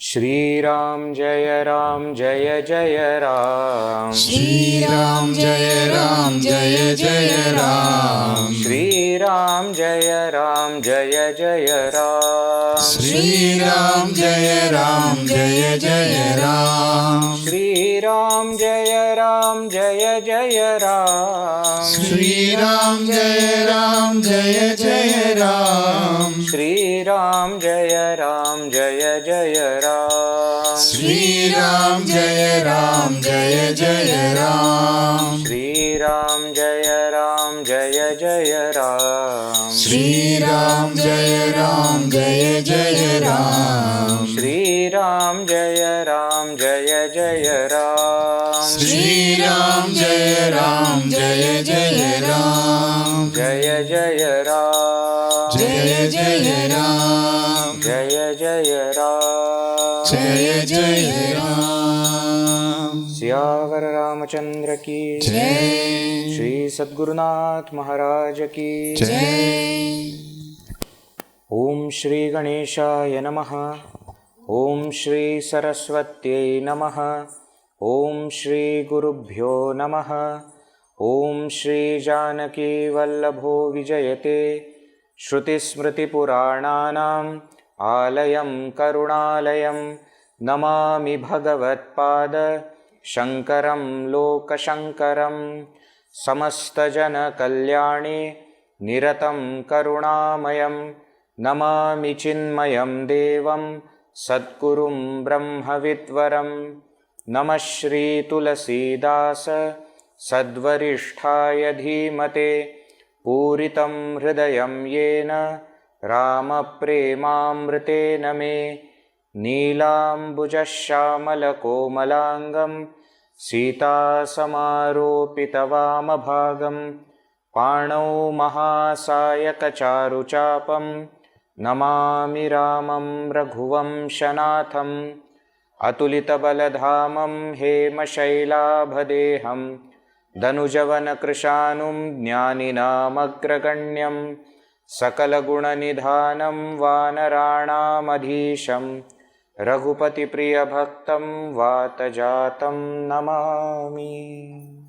Shri Ram Jaya Ram Jaya Jaya Ram. Shri Ram Jaya Ram Jaya Jaya Ram. Shri Ram Jaya Ram Jaya Jaya Ram. Shri Ram Jaya Ram Jaya Jaya Ram. Shri Ram Jaya Ram Jaya Jaya Ram. Shri Ram Jaya Ram Jaya Jaya Ram. Shri Ram Jaya Ram Jaya Jaya Ram. Shri Ram Jaya Ram Jaya Jaya Ram. Shri Ram Jaya Ram Jaya Jaya Ram. Shri Ram Jaya Ram Jaya Jaya Ram. Shri Ram Jaya Ram Jaya Jaya Ram. Shri Ram Jaya Ram Jaya Jaya Ram. Jaya Jaya Ram. Jaya Jaya Ram. Jaya Jaya Ram. Jaya Jaya Ram. Siyavar Ramachandra ki Jai. Shri Sadgurunath Maharaj ki Jai. Om Shri Ganeshaya Namaha. Om Shri Saraswatyai Namaha. Om Shri Gurubhyo Namaha. Om Shri Janaki Vallabho Vijayate Shruti Smriti Purananam Alayam Karunalayam Namami Bhagavat Pada Shankaram Loka Shankaram Samasta Jana Kalyani Niratam Karunamayam Namami Chinmayam Devam Sadgurum Brahmavitvaram Namah Shri Tulsidas Sadvarishthaya Dhimate Puritam Hridayam Yena Rama Premamritena Me Neelambujasyamalako Sita Samaropitavamabhagam Panau Mahasayaka Charuchapam Namami Ramam Raghuvam Shanatham Atulita Baladhamam Hema Shailabhadeham Danujavana Krishanum Jnaninam Agraganyam Sakala Guna Nidhanam Vanarana Madhisham Raghupati Priya Bhaktam Vatajatam Namami.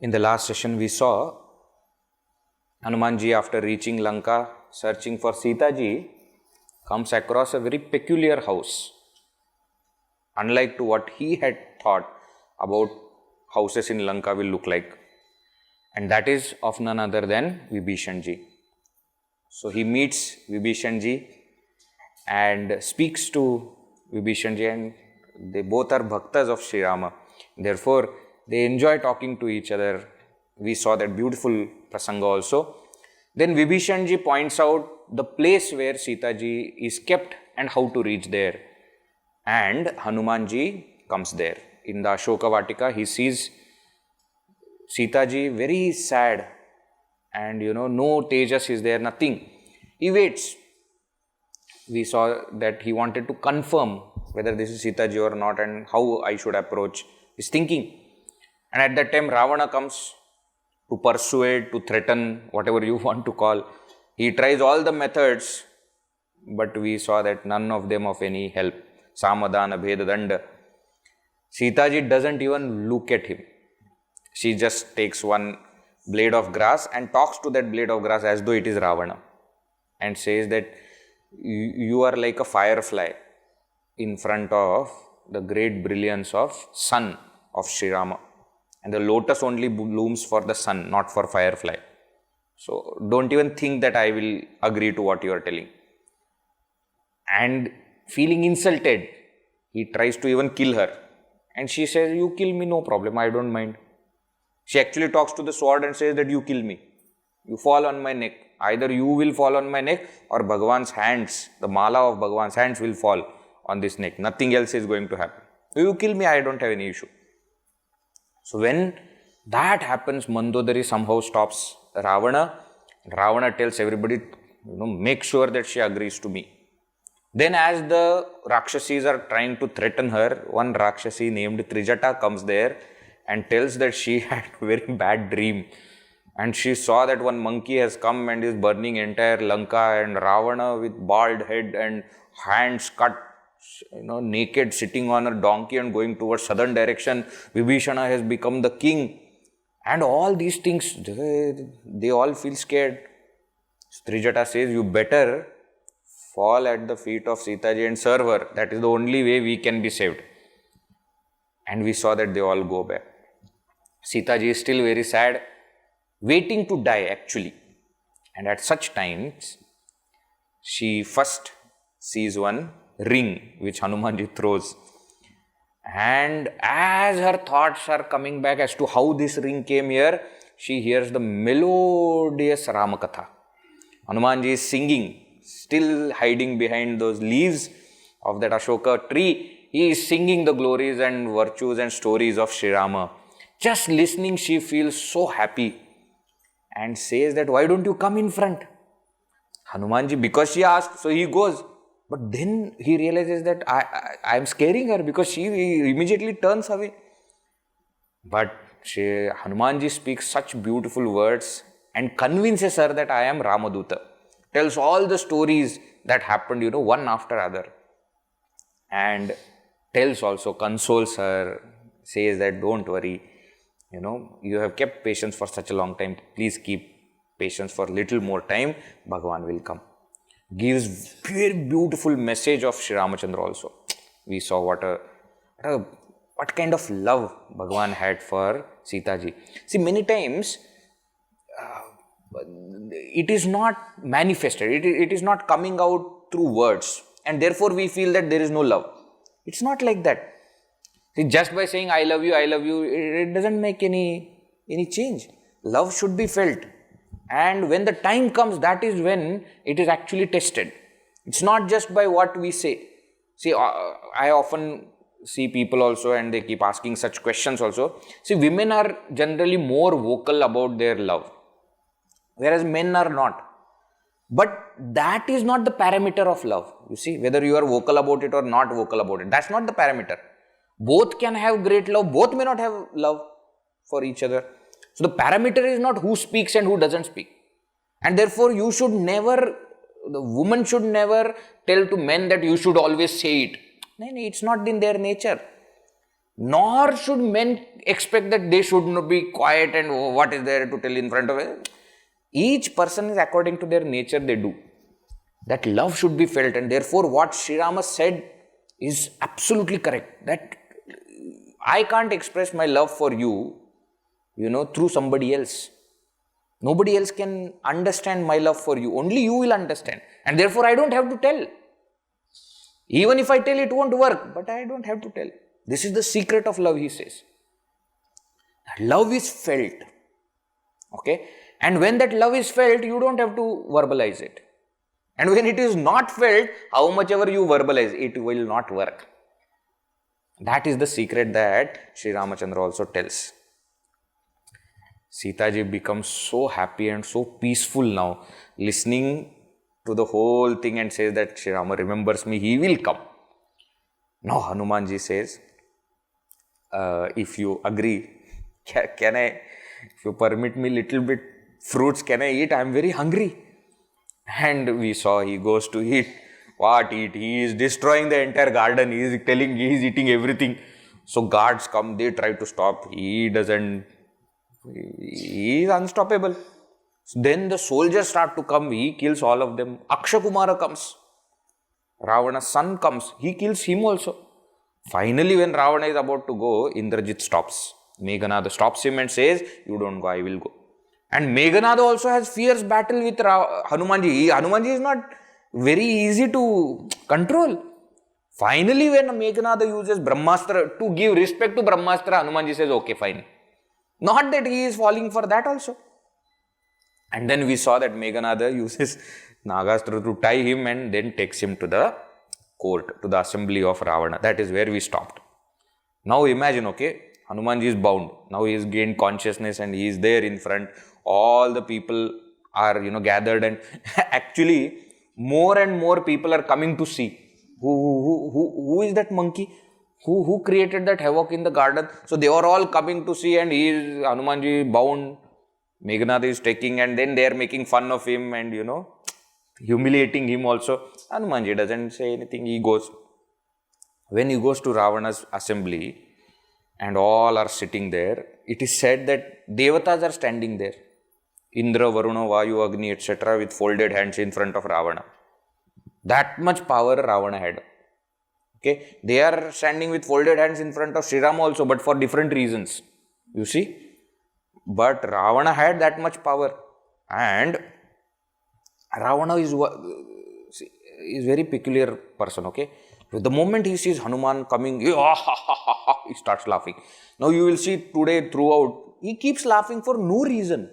In the last session we saw Hanumanji, after reaching Lanka, searching for Sita Ji, comes across a very peculiar house, unlike to what he had thought about houses in Lanka will look like. And that is of none other than Vibhishan Ji. So he meets Vibhishan Ji and speaks to Vibhishan Ji, and they both are bhaktas of Sri Rama. Therefore, they enjoy talking to each other. We saw that beautiful prasanga also. Then Vibhishan Ji points out the place where Sita Ji is kept and how to reach there. And Hanuman Ji comes there. In the Ashoka Vatika, he sees Sita Ji very sad, and no tejas is there, nothing. He waits. We saw that he wanted to confirm whether this is Sita Ji or not and how I should approach his thinking. And at that time, Ravana comes to persuade, to threaten, whatever you want to call. He tries all the methods, but we saw that none of them of any help. Samadhana, Bheda, Danda. Sita Ji doesn't even look at him. She just takes one blade of grass and talks to that blade of grass as though it is Ravana, and says that you are like a firefly in front of the great brilliance of sun of Sri Rama. And the lotus only blooms for the sun, not for firefly. So don't even think that I will agree to what you are telling. And feeling insulted, he tries to even kill her. And she says, you kill me, no problem, I don't mind. She actually talks to the sword and says that you kill me. You fall on my neck. Either you will fall on my neck or Bhagavan's hands, the mala of Bhagavan's hands will fall on this neck. Nothing else is going to happen. You kill me, I don't have any issue. So when that happens, Mandodari somehow stops Ravana. Ravana tells everybody, make sure that she agrees to me. Then as the Rakshasis are trying to threaten her, one Rakshasi named Trijata comes there and tells that she had a very bad dream And she saw that one monkey has come and is burning entire Lanka, and Ravana with bald head and hands cut, naked, sitting on a donkey and going towards southern direction. Vibhishana has become the king. And all these things, they all feel scared. Srijata says, you better fall at the feet of Sita Ji and serve her. That is the only way we can be saved. And we saw that they all go back. Sita Ji is still very sad, waiting to die actually. And at such times, she first sees one ring which Hanumanji throws. And as her thoughts are coming back as to how this ring came here, she hears the melodious Ramakatha. Hanumanji is singing, still hiding behind those leaves of that Ashoka tree. He is singing the glories and virtues and stories of Sri Rama. Just listening, she feels so happy and says that, why don't you come in front? Hanumanji, because she asked, so he goes. But then he realizes that I am scaring her, because she immediately turns away. But Hanumanji speaks such beautiful words and convinces her that I am Ramaduta. Tells all the stories that happened, one after other. And tells also, consoles her, says that don't worry, you have kept patience for such a long time. Please keep patience for little more time. Bhagavan will come. Gives very beautiful message of Sri Ramachandra also. We saw what kind of love Bhagavan had for Sita Ji. See, many times it is not manifested. It is not coming out through words. And therefore we feel that there is no love. It's not like that. See, just by saying I love you, it doesn't make any change. Love should be felt. And when the time comes, that is when it is actually tested. It's not just by what we say. See, I often see people also, and they keep asking such questions also. See, women are generally more vocal about their love, whereas men are not. But that is not the parameter of love. You see, whether you are vocal about it or not vocal about it, that's not the parameter. Both can have great love, both may not have love for each other. So the parameter is not who speaks and who doesn't speak. And therefore you should never, the woman should never tell to men that you should always say it. No, it's not in their nature. Nor should men expect that they should not be quiet and what is there to tell in front of it. Each person is according to their nature they do. That love should be felt, and therefore what Sri Rama said is absolutely correct. That I can't express my love for you, through somebody else. Nobody else can understand my love for you. Only you will understand. And therefore I don't have to tell. Even if I tell, it won't work. But I don't have to tell. This is the secret of love, he says. Love is felt. Okay? And when that love is felt, you don't have to verbalize it. And when it is not felt, how much ever you verbalize, it will not work. That is the secret that Sri Ramachandra also tells. Sita Ji becomes so happy and so peaceful now, listening to the whole thing, and says that Sri Rama remembers me, he will come. Now Hanumanji says, if you agree, can I, if you permit me little bit fruits, can I eat? I am very hungry. And we saw he goes to eat. What eat? He is destroying the entire garden. He is telling he is eating everything. So guards come, they try to stop. He doesn't. He is unstoppable. So then the soldiers start to come. He kills all of them. Akshakumara comes. Ravana's son comes. He kills him also. Finally, when Ravana is about to go, Indrajit stops. Meghanada stops him and says, you don't go, I will go. And Meghanada also has fierce battle with Hanumanji. Hanumanji is not very easy to control. Finally, when Meghanada uses Brahmastra to give respect to Brahmastra, Hanumanji says, okay, fine. Not that he is falling for that also. And then we saw that Meghanada uses Nagastra to tie him and then takes him to the court, to the assembly of Ravana. That is where we stopped. Now imagine, okay, Hanumanji is bound. Now he has gained consciousness and he is there in front. All the people are, gathered, and actually more and more people are coming to see who is that monkey? Who created that havoc in the garden? So they are all coming to see, and he is Hanumanji bound. Meghnad is taking, and then they are making fun of him and, humiliating him also. Hanumanji doesn't say anything, he goes. When he goes to Ravana's assembly and all are sitting there, it is said that Devatas are standing there. Indra, Varuna, Vayu, Agni, etc. with folded hands in front of Ravana. That much power Ravana had. Okay, they are standing with folded hands in front of Sri Rama also, but for different reasons. You see? But Ravana had that much power, and Ravana is very peculiar person. Okay, the moment he sees Hanuman coming, he starts laughing. Now you will see today throughout, he keeps laughing for no reason.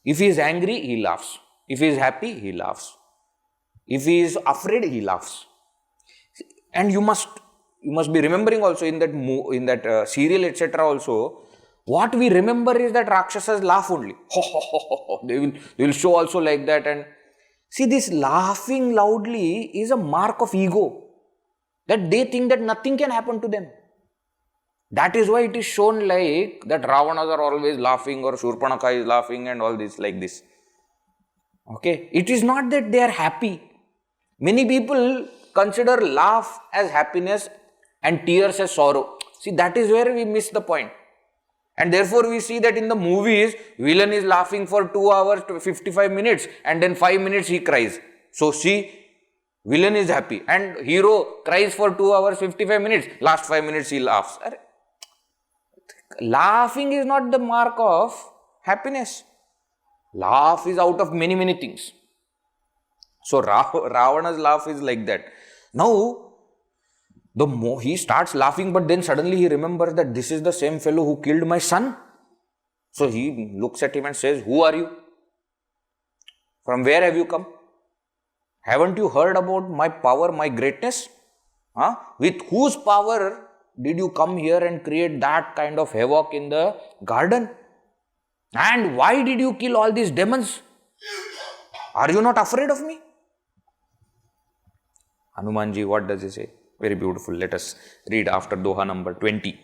If he is angry, he laughs. If he is happy, he laughs. If he is afraid, he laughs. And you must be remembering also in that serial, etc. also, what we remember is that Rakshasas laugh only. They will show also like that. And see, this laughing loudly is a mark of ego. That they think that nothing can happen to them. That is why it is shown like that Ravanas are always laughing, or Shurpanaka is laughing and all this like this. Okay, it is not that they are happy. Many people consider laugh as happiness and tears as sorrow. See, that is where we miss the point. And therefore we see that in the movies, villain is laughing for 2 hours to 55 minutes and then 5 minutes he cries. So see, villain is happy and hero cries for 2 hours 55 minutes, last 5 minutes he laughs. Laughing is not the mark of happiness. Laugh is out of many things. So Ravana's laugh is like that. Now, the more he starts laughing, but then suddenly he remembers that this is the same fellow who killed my son. So he looks at him and says, "Who are you? From where have you come? Haven't you heard about my power, my greatness? With whose power did you come here and create that kind of havoc in the garden? And why did you kill all these demons? Are you not afraid of me?" Hanumanji, what does he say? Very beautiful. Let us read after Doha number 20.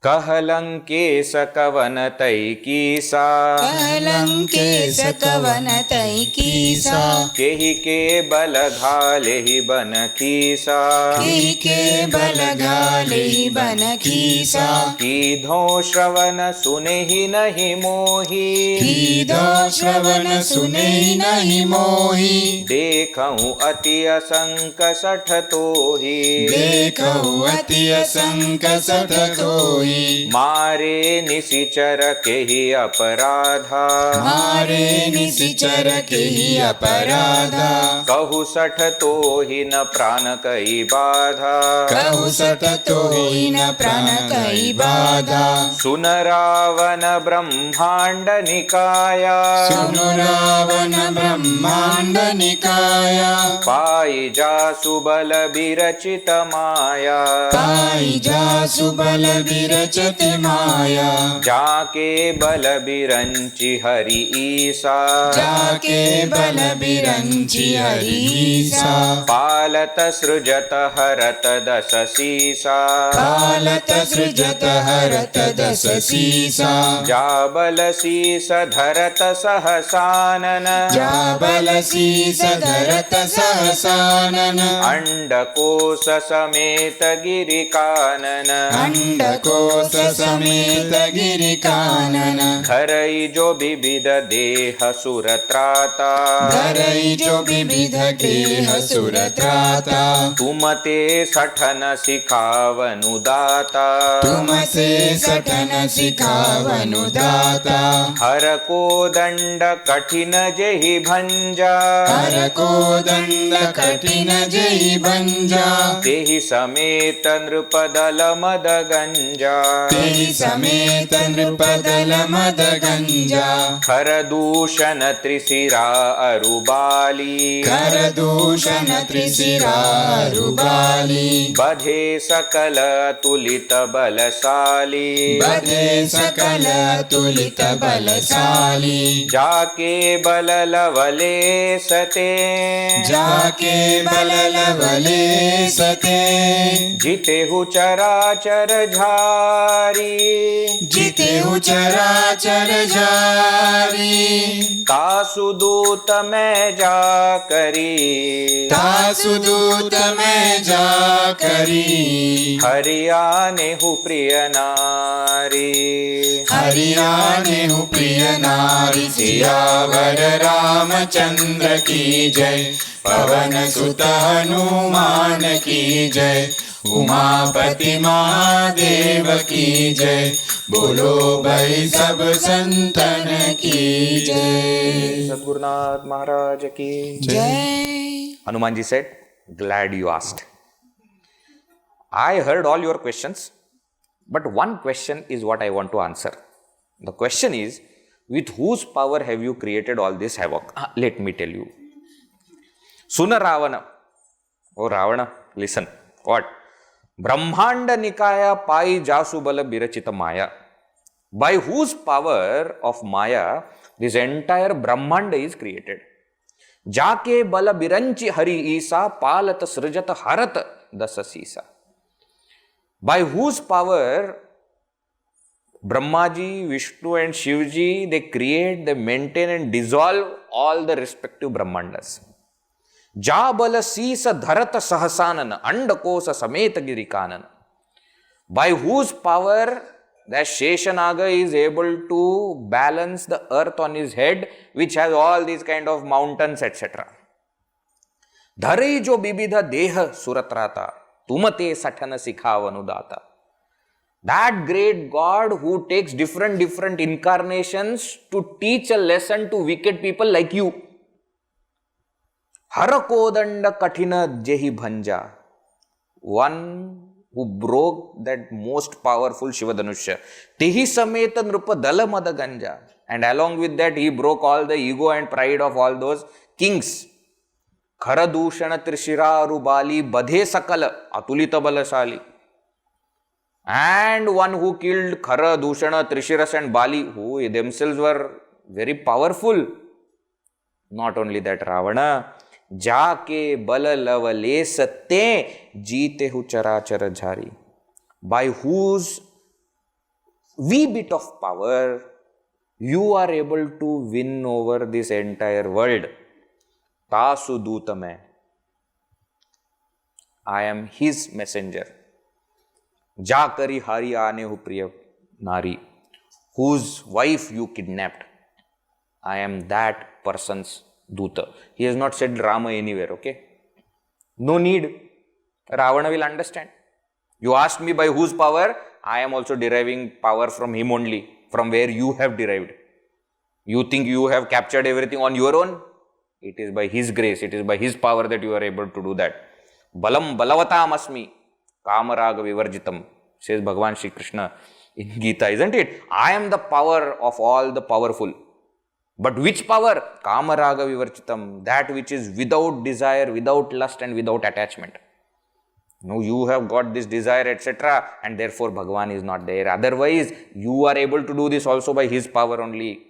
Kahalanke sakavanatay kisa, Kahalanke sakavanatay kisa, kehi ke balagalehi banakisa, kehi ke balagalehi banakisa, kidho shravana sunehi nahi mohi, kidho shravana sunehi nahi mohi, dekhaun ati asanka sathatohi, dekhaun ati asanka sathatohi, मारे निशिचर केहि अपराधा, मारे निशिचर केहि अपराधा, कहु सठ तोहि न प्राण कई बाधा, कहु सठ तोहि न प्राण कई बाधा, सुन रावण ब्रह्मांड निकाया, सुन रावण ब्रह्मांड निकाया, पाई जासु बल विरचित माया, पाई जासु बल विरचित माया, जाके बल बिरंचि हरि ईसा, जाके बल बिरंचि हरि ईसा, पालत सृजत हरत दस सीसा, पालत सृजत हरत दस सीसा, जाबल शीस धरत सहसानन, जाबल शीस धरत सहसानन, अंडकोश समेत गिरिकानन, अंडकोश समेत गिरिकानन, धरई जो विविध देह सुरत्राता, धरई जो विविध देह सुरत्राता, तुमते सठन सिखावनु दाता, तुमसे सठन सिखावनु दाता, हर को दंड कठिन जेहि भंजा, हर को दंड कठिन जेहि भंजा, तेहि समेत नृपदल मद गंजा, तेहि समेत नृपदल मद गंजा, खर दूषण त्रिशिरा अरुबाली, कर दूषण त्रिशिरा अरुबाली, बधे सकल तुलित बलशाली, बधे सकल तुलित बलशाली, जाके बल लवले सते, जाके बल लवले सते, जितेहु चराचर झार, बिहारी जीते हूँ चराचर जारी तासु दूत मैं जा करी तासु दूत में जा करी हरियाने हूँ प्रिय नारी हरियाणे हूँ प्रिय नारी सियावर रामचंद्र की जय पवन सुत हनुमान की जय उमापति महादेव की जय बोलो भाई सब संतन की जय सद्गुरुनाथ महाराज की जय Hanuman ji said, glad you asked. I heard all your questions, but one question is what I want to answer. The question is, with whose power have you created all this havoc? Let me tell you. Suna Ravana. Oh Ravana, listen. What? Brahmanda Nikaya Pai Jasubala Birachita Maya. By whose power of Maya, this entire Brahmanda is created. जाके बल बिरंचि हरि ईसा पालत सृजत हरत दस सीसा. By whose power Brahmaji, Vishnu and Shivji, they create, they maintain and dissolve all the respective Brahmandas. Ja bala sisa dharata sahasanana andakosa sameta girikanana. By whose power that Sheshanaga is able to balance the earth on his head, which has all these kind of mountains, etc. Dharai jo bibidha deha suratrata, tumate sathana sikhavanudata. That great God who takes different incarnations to teach a lesson to wicked people like you. Harakodanda kathina jehi bhanja. One who broke that most powerful Shivadhanusha. Tehi sameta nrupa dala madaganja. And along with that, he broke all the ego and pride of all those kings. Kharadushana trishira arubali badhe sakala atulita balasali. And one who killed Khara, Dushana, Trishiras and Bali, who themselves were very powerful. Not only that, Ravana, Jake bala lavale satte jeete hu charachara jhari. By whose wee bit of power you are able to win over this entire world. Tasu dutame. I am his messenger. Jakari hari aane hu priya nari. Whose wife you kidnapped. I am that person's Duta. He has not said Rama anywhere, okay? No need. Ravana will understand. You asked me by whose power? I am also deriving power from him only, from where you have derived. You think you have captured everything on your own? It is by his grace, it is by his power that you are able to do that. Balam balavatam asmi, kamaraga vivarjitam, says Bhagavan Sri Krishna in Gita, isn't it? I am the power of all the powerful. But which power? Kamaraga vivarchitam, that which is without desire, without lust and without attachment. No, you have got this desire, etc. and therefore Bhagavan is not there. Otherwise, you are able to do this also by his power only.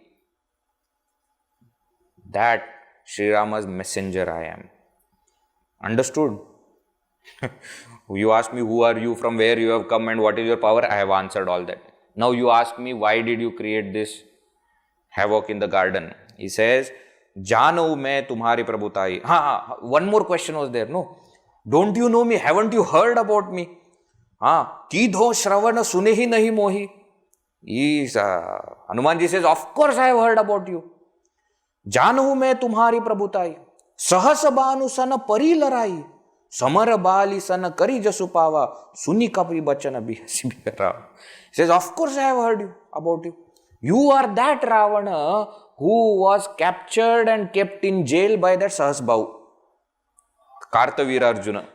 That Sri Rama's messenger I am. Understood? You asked me who are you, from where you have come and what is your power. I have answered all that. Now you ask me why did you create this havoc in the garden. He says, Jano me tumhari prabhutai. One more question was there. No. Don't you know me? Haven't you heard about me? Kidho shravana sunehi nahi mohi. Hanumanji says, of course I have heard about you. Jano me tumhari prabhutai. Sahasa banu sana pari larai. Samara bali sana kari jasupava. Suni kapi bachana bihasi bihara. He says, of course I have heard about you. You are that Ravana who was captured and kept in jail by that Sahasbhavu, Kartavira Arjuna.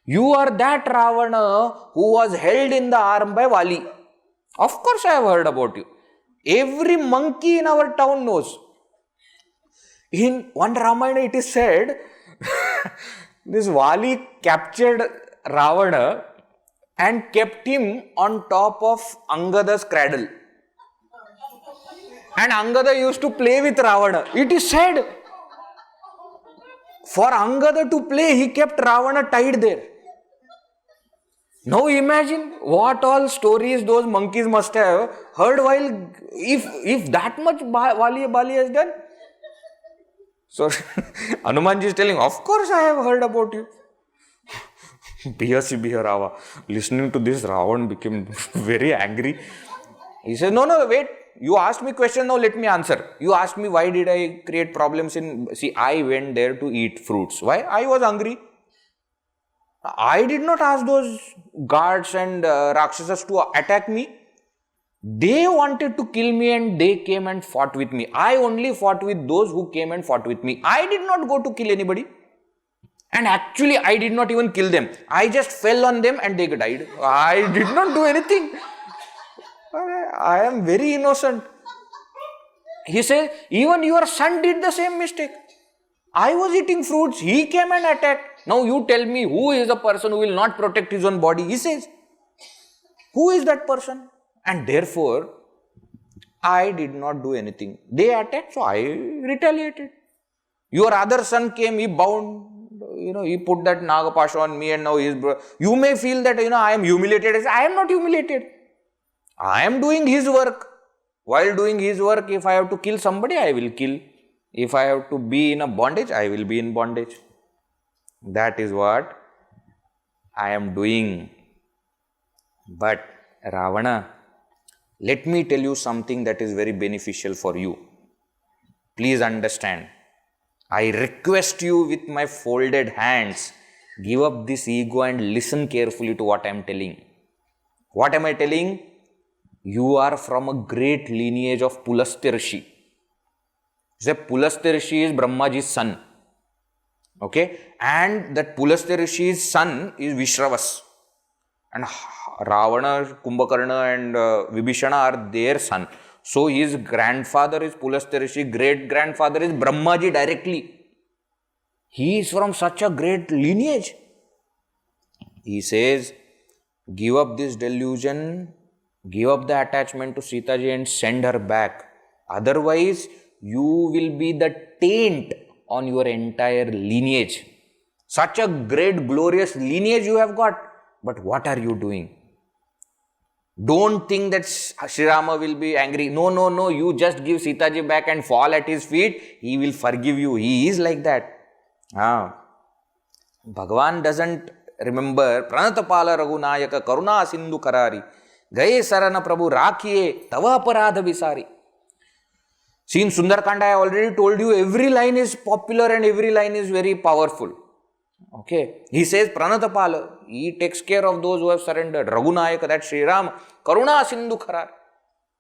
You are that Ravana who was held in the arm by Vali. Of course I have heard about you. Every monkey in our town knows. In one Ramayana it is said, this Vali captured Ravana and kept him on top of Angada's cradle. And Angada used to play with Ravana. It is said, for Angada to play, he kept Ravana tied there. Now imagine what all stories those monkeys must have heard while, if that much Bali has done. So Hanumanji is telling, of course I have heard about you. Biya Rava. Listening to this, Ravana became very angry. He said, no, wait. You asked me question, now let me answer. You asked me why did I create problems in... See, I went there to eat fruits. Why? I was hungry. I did not ask those guards and Rakshasas to attack me. They wanted to kill me and they came and fought with me. I only fought with those who came and fought with me. I did not go to kill anybody. And actually, I did not even kill them. I just fell on them and they died. I did not do anything. I am very innocent. He says, even your son did the same mistake. I was eating fruits. He came and attacked. Now you tell me who is the person who will not protect his own body. He says, who is that person? And therefore, I did not do anything. They attacked, so I retaliated. Your other son came, he bound, he put that Nagapasha on me and now he is... You may feel that, I am humiliated. I am not humiliated. I am doing his work. While doing his work, if I have to kill somebody, I will kill. If I have to be in a bondage, I will be in bondage. That is what I am doing. But Ravana, let me tell you something that is very beneficial for you. Please understand. I request you with my folded hands, give up this ego and listen carefully to what I am telling. What am I telling? You are from a great lineage of Pulastya Rishi. Pulastya Rishi is Brahmaji's son. Okay? And that Pulastya Rishi's son is Vishravas. And Ravana, Kumbhakarna and Vibhishana are their son. So his grandfather is Pulastya Rishi, great-grandfather is Brahmaji directly. He is from such a great lineage. He says, give up this delusion, give up the attachment to Sita Ji and send her back. Otherwise, you will be the taint on your entire lineage. Such a great, glorious lineage you have got. But what are you doing? Don't think that Sri Rama will be angry. No. You just give Sita Ji back and fall at his feet. He will forgive you. He is like that. Bhagavan doesn't remember Pranatapala Raghunayaka Karuna Sindhu Karari Gaye Sarana Prabhu Rakhiye Tava Aparadha Visari. See, in Kanda, I already told you, every line is popular and every line is very powerful. Okay. He says, Pranatapala, he takes care of those who have surrendered. Raghunayaka, that Sri Rama, Karuna Sindhu Karar.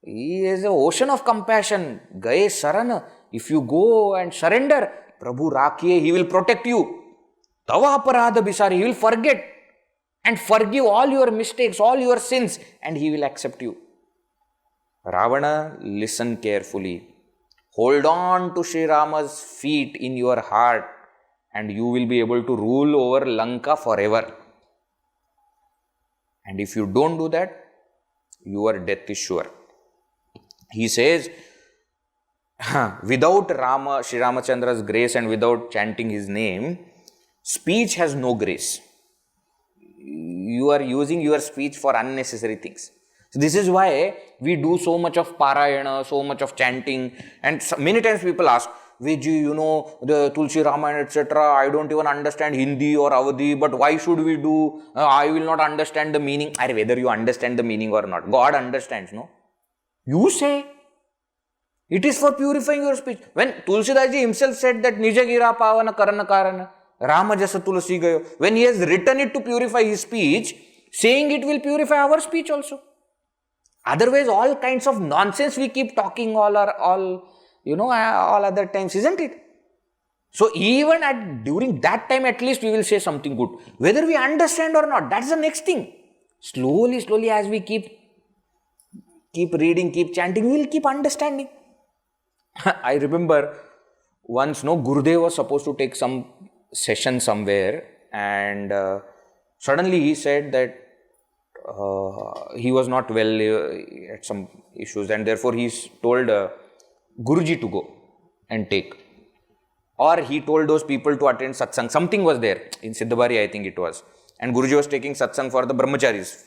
He is an ocean of compassion. Gaye Sarana. If you go and surrender, Prabhu Rakhiye, he will protect you. Tava Aparadha Bisari, he will forget and forgive all your mistakes, all your sins, and he will accept you. Ravana, listen carefully. Hold on to Sri Rama's feet in your heart and you will be able to rule over Lanka forever. And if you don't do that, your death is sure. He says, without Sri Ramachandra's grace and without chanting his name, speech has no grace. You are using your speech for unnecessary things. So this is why we do so much of parayana, so much of chanting, and many times people ask, Viji, the Tulsi Ramayana, etc. I don't even understand Hindi or Avadi, but why should we do? I will not understand the meaning. Whether you understand the meaning or not, God understands, no? You say. It is for purifying your speech. When Tulsidas Ji himself said that Nija gira pavana karana karana, Rama jasa tulsi gayo, when he has written it to purify his speech, saying it will purify our speech also. Otherwise, all kinds of nonsense we keep talking all other times, isn't it? So even during that time, at least we will say something good. Whether we understand or not, that's the next thing. Slowly, as we keep reading, keep chanting, we will keep understanding. I remember once, Gurudev was supposed to take some session somewhere, and suddenly he said that he was not well at some issues, and therefore he told Guruji to go and take. Or he told those people to attend satsang. Something was there in Siddhabari, I think it was. And Guruji was taking satsang for the brahmacharis,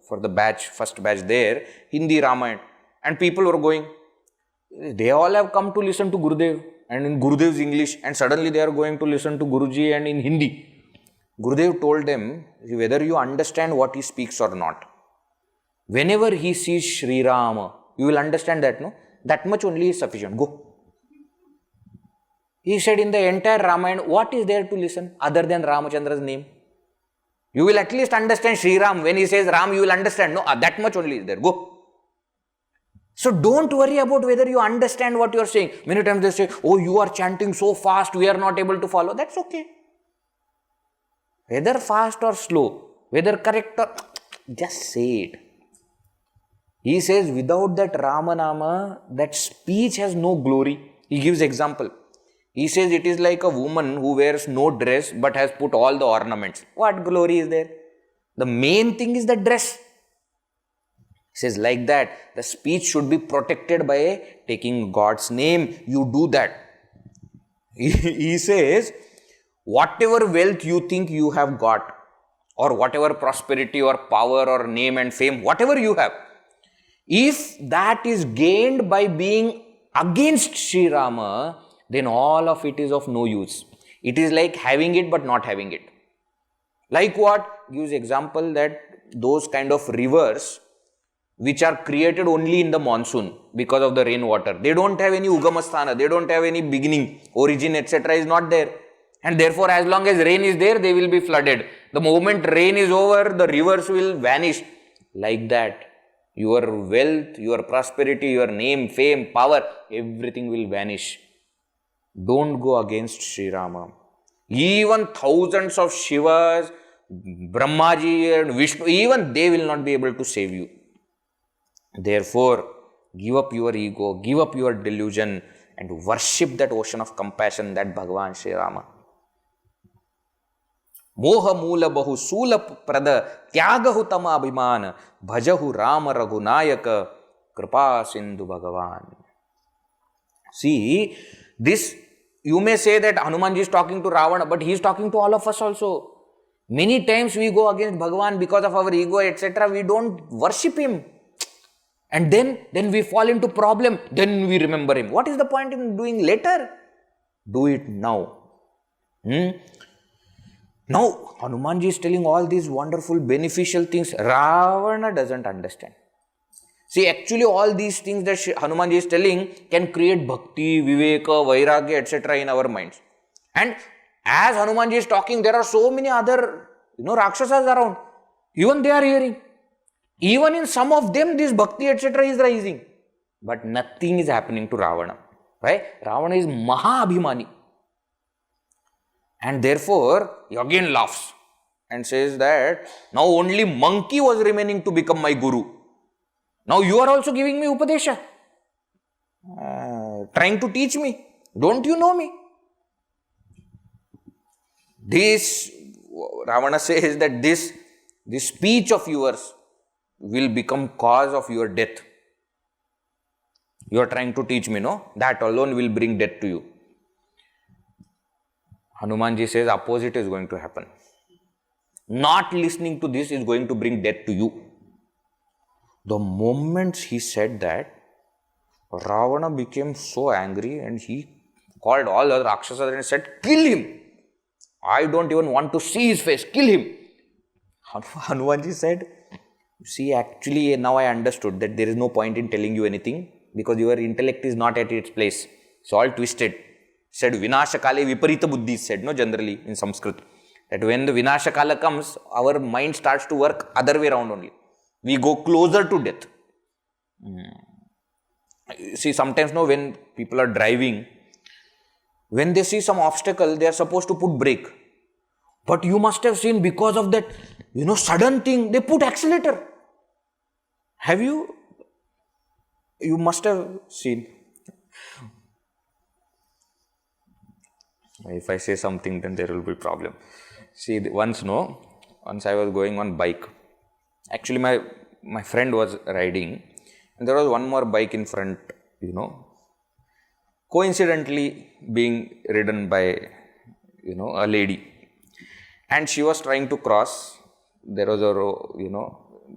for the batch, first batch there, Hindi Ramayana. And people were going, they all have come to listen to Gurudev and in Gurudev's English, and suddenly they are going to listen to Guruji and in Hindi. Gurudev told them, whether you understand what he speaks or not, whenever he sees Sri Rama, you will understand that, no? That much only is sufficient. Go. He said, in the entire Ramayana, what is there to listen other than Ramachandra's name? You will at least understand Sri Ram. When he says Ram, you will understand. No, that much only is there. Go. So don't worry about whether you understand what you are saying. Many times they say, oh, you are chanting so fast, we are not able to follow. That's okay. Whether fast or slow, whether correct or... just say it. He says, without that Ramanama, that speech has no glory. He gives example. He says it is like a woman who wears no dress but has put all the ornaments. What glory is there? The main thing is the dress. He says like that, the speech should be protected by taking God's name. You do that. He says, whatever wealth you think you have got, or whatever prosperity or power or name and fame, whatever you have, if that is gained by being against Sri Rama, then all of it is of no use. It is like having it but not having it. Like what? Gives example that those kind of rivers which are created only in the monsoon because of the rainwater. They don't have any ugamasthana, they don't have any beginning, origin, etc. is not there. And therefore, as long as rain is there, they will be flooded. The moment rain is over, the rivers will vanish. Like that, your wealth, your prosperity, your name, fame, power, everything will vanish. Don't go against Sri Rama. Even thousands of Shivas, Brahmaji and Vishnu, even they will not be able to save you. Therefore, give up your ego, give up your delusion and worship that ocean of compassion, that Bhagavan Sri Rama. Moha Moola Bahu Sula Prada Tyagahu Tama Abhiman Bhajahu Rama Raghunayaka Kripa Sindhu Bhagavan. See, this you may say that Hanumanji is talking to Ravana, but he is talking to all of us also. Many times we go against Bhagavan because of our ego, etc. We don't worship him. And then we fall into problem. Then we remember him. What is the point in doing later? Do it now. Now, Hanumanji is telling all these wonderful, beneficial things. Ravana doesn't understand. See, actually all these things that Hanumanji is telling can create bhakti, viveka, vairagya, etc. in our minds. And as Hanumanji is talking, there are so many other, Rakshasas around. Even they are hearing. Even in some of them, this bhakti, etc. is rising. But nothing is happening to Ravana. Right? Ravana is Mahabhimani. And therefore, he again laughs and says that now only monkey was remaining to become my guru. Now you are also giving me upadesha. Trying to teach me. Don't you know me? This, Ravana says that this speech of yours will become cause of your death. You are trying to teach me, no? That alone will bring death to you. Hanumanji says opposite is going to happen. Not listening to this is going to bring death to you. The moment he said that, Ravana became so angry and he called all the Rakshasas and said, kill him. I don't even want to see his face. Kill him. Hanumanji said, see, actually now I understood that there is no point in telling you anything because your intellect is not at its place. It's all twisted. Said Vinasha kale Viparitha Buddhi said, generally in Sanskrit. That when the Vinasha kala comes, our mind starts to work other way around only. We go closer to death. See, sometimes when people are driving, when they see some obstacle, they are supposed to put brake. But you must have seen because of that, sudden thing, they put accelerator. Have you? You must have seen. If I say something, then there will be problem. See, once I was going on bike. Actually, my friend was riding and there was one more bike in front, coincidentally being ridden by, a lady. and she was trying to cross. There was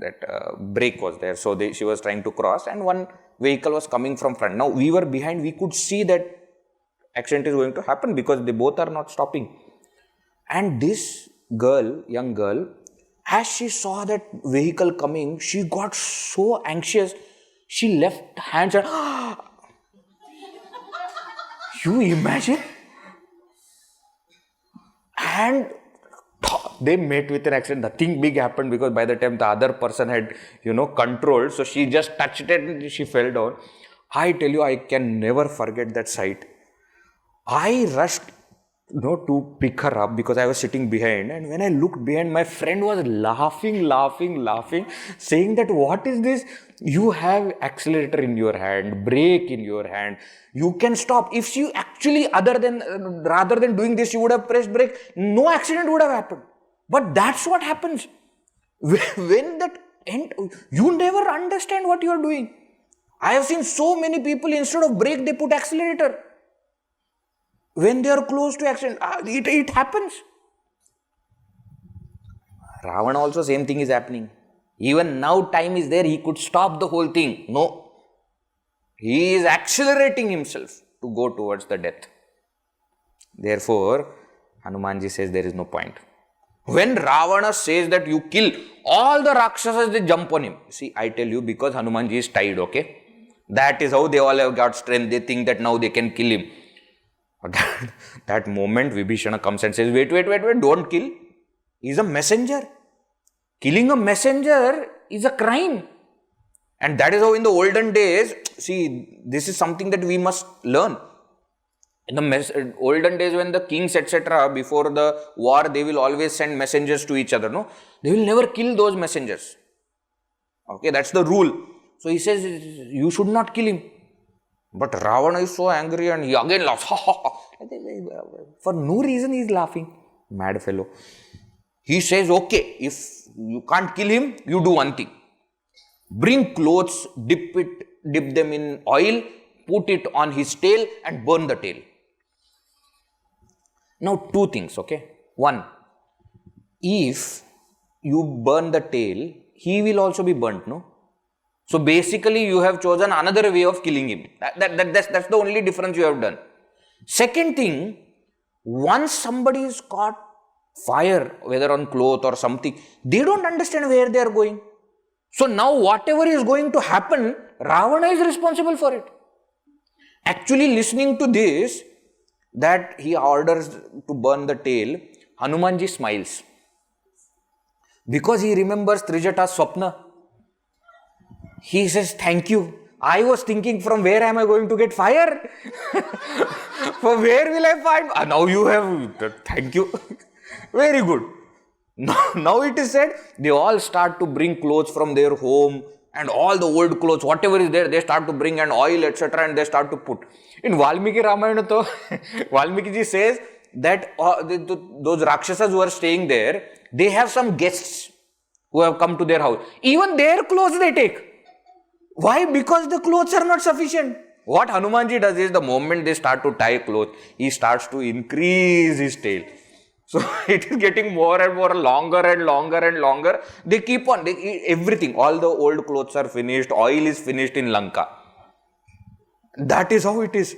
that break was there. So she was trying to cross, and one vehicle was coming from front. Now we were behind. We could see that accident is going to happen because they both are not stopping. And this girl, young girl, as she saw that vehicle coming, she got so anxious. She left hands and you imagine? And they met with an accident. Nothing big happened because by the time the other person had, controlled. So she just touched it and she fell down. I tell you, I can never forget that sight. I rushed, to pick her up because I was sitting behind. And when I looked behind, my friend was laughing, saying that, what is this? You have accelerator in your hand, brake in your hand. You can stop. If you actually, rather than doing this, you would have pressed brake, no accident would have happened. But that's what happens. When that end, you never understand what you are doing. I have seen so many people, instead of brake, they put accelerator. When they are close to accident, it happens. Ravana also, same thing is happening. Even now time is there, he could stop the whole thing. No. He is accelerating himself to go towards the death. Therefore, Hanumanji says there is no point. When Ravana says that you kill all the Rakshasas, they jump on him. See, I tell you, because Hanumanji is tied, okay? That is how they all have got strength. They think that now they can kill him. But that moment, Vibhishana comes and says, wait, don't kill. He's a messenger. Killing a messenger is a crime. And that is how in the olden days, see, this is something that we must learn. In the olden days, when the kings, etc., before the war, they will always send messengers to each other, no? They will never kill those messengers. Okay, that's the rule. So he says, you should not kill him. But Ravana is so angry and he again laughs. For no reason he is laughing. Mad fellow. He says, okay, if you can't kill him, you do one thing. Bring clothes, dip them in oil, put it on his tail and burn the tail. Now two things, okay. One, if you burn the tail, he will also be burnt, no? So basically you have chosen another way of killing him. That's the only difference you have done. Second thing, once somebody is caught fire, whether on cloth or something, they don't understand where they are going. So now whatever is going to happen, Ravana is responsible for it. Actually, listening to this, that he orders to burn the tail, Hanumanji smiles. Because he remembers Trijata's Swapna. He says, thank you. I was thinking, from where am I going to get fire? From where will I find? Now you have, thank you. Very good. Now it is said, they all start to bring clothes from their home and all the old clothes, whatever is there, they start to bring and oil, etc. and they start to put. In Valmiki Ramayana, Valmiki ji says that those Rakshasas who are staying there, they have some guests who have come to their house. Even their clothes they take. Why? Because the clothes are not sufficient. What Hanumanji does is, the moment they start to tie clothes, he starts to increase his tail. So it is getting more and more, longer and longer. They keep on, everything, all the old clothes are finished, oil is finished in Lanka. That is how it is.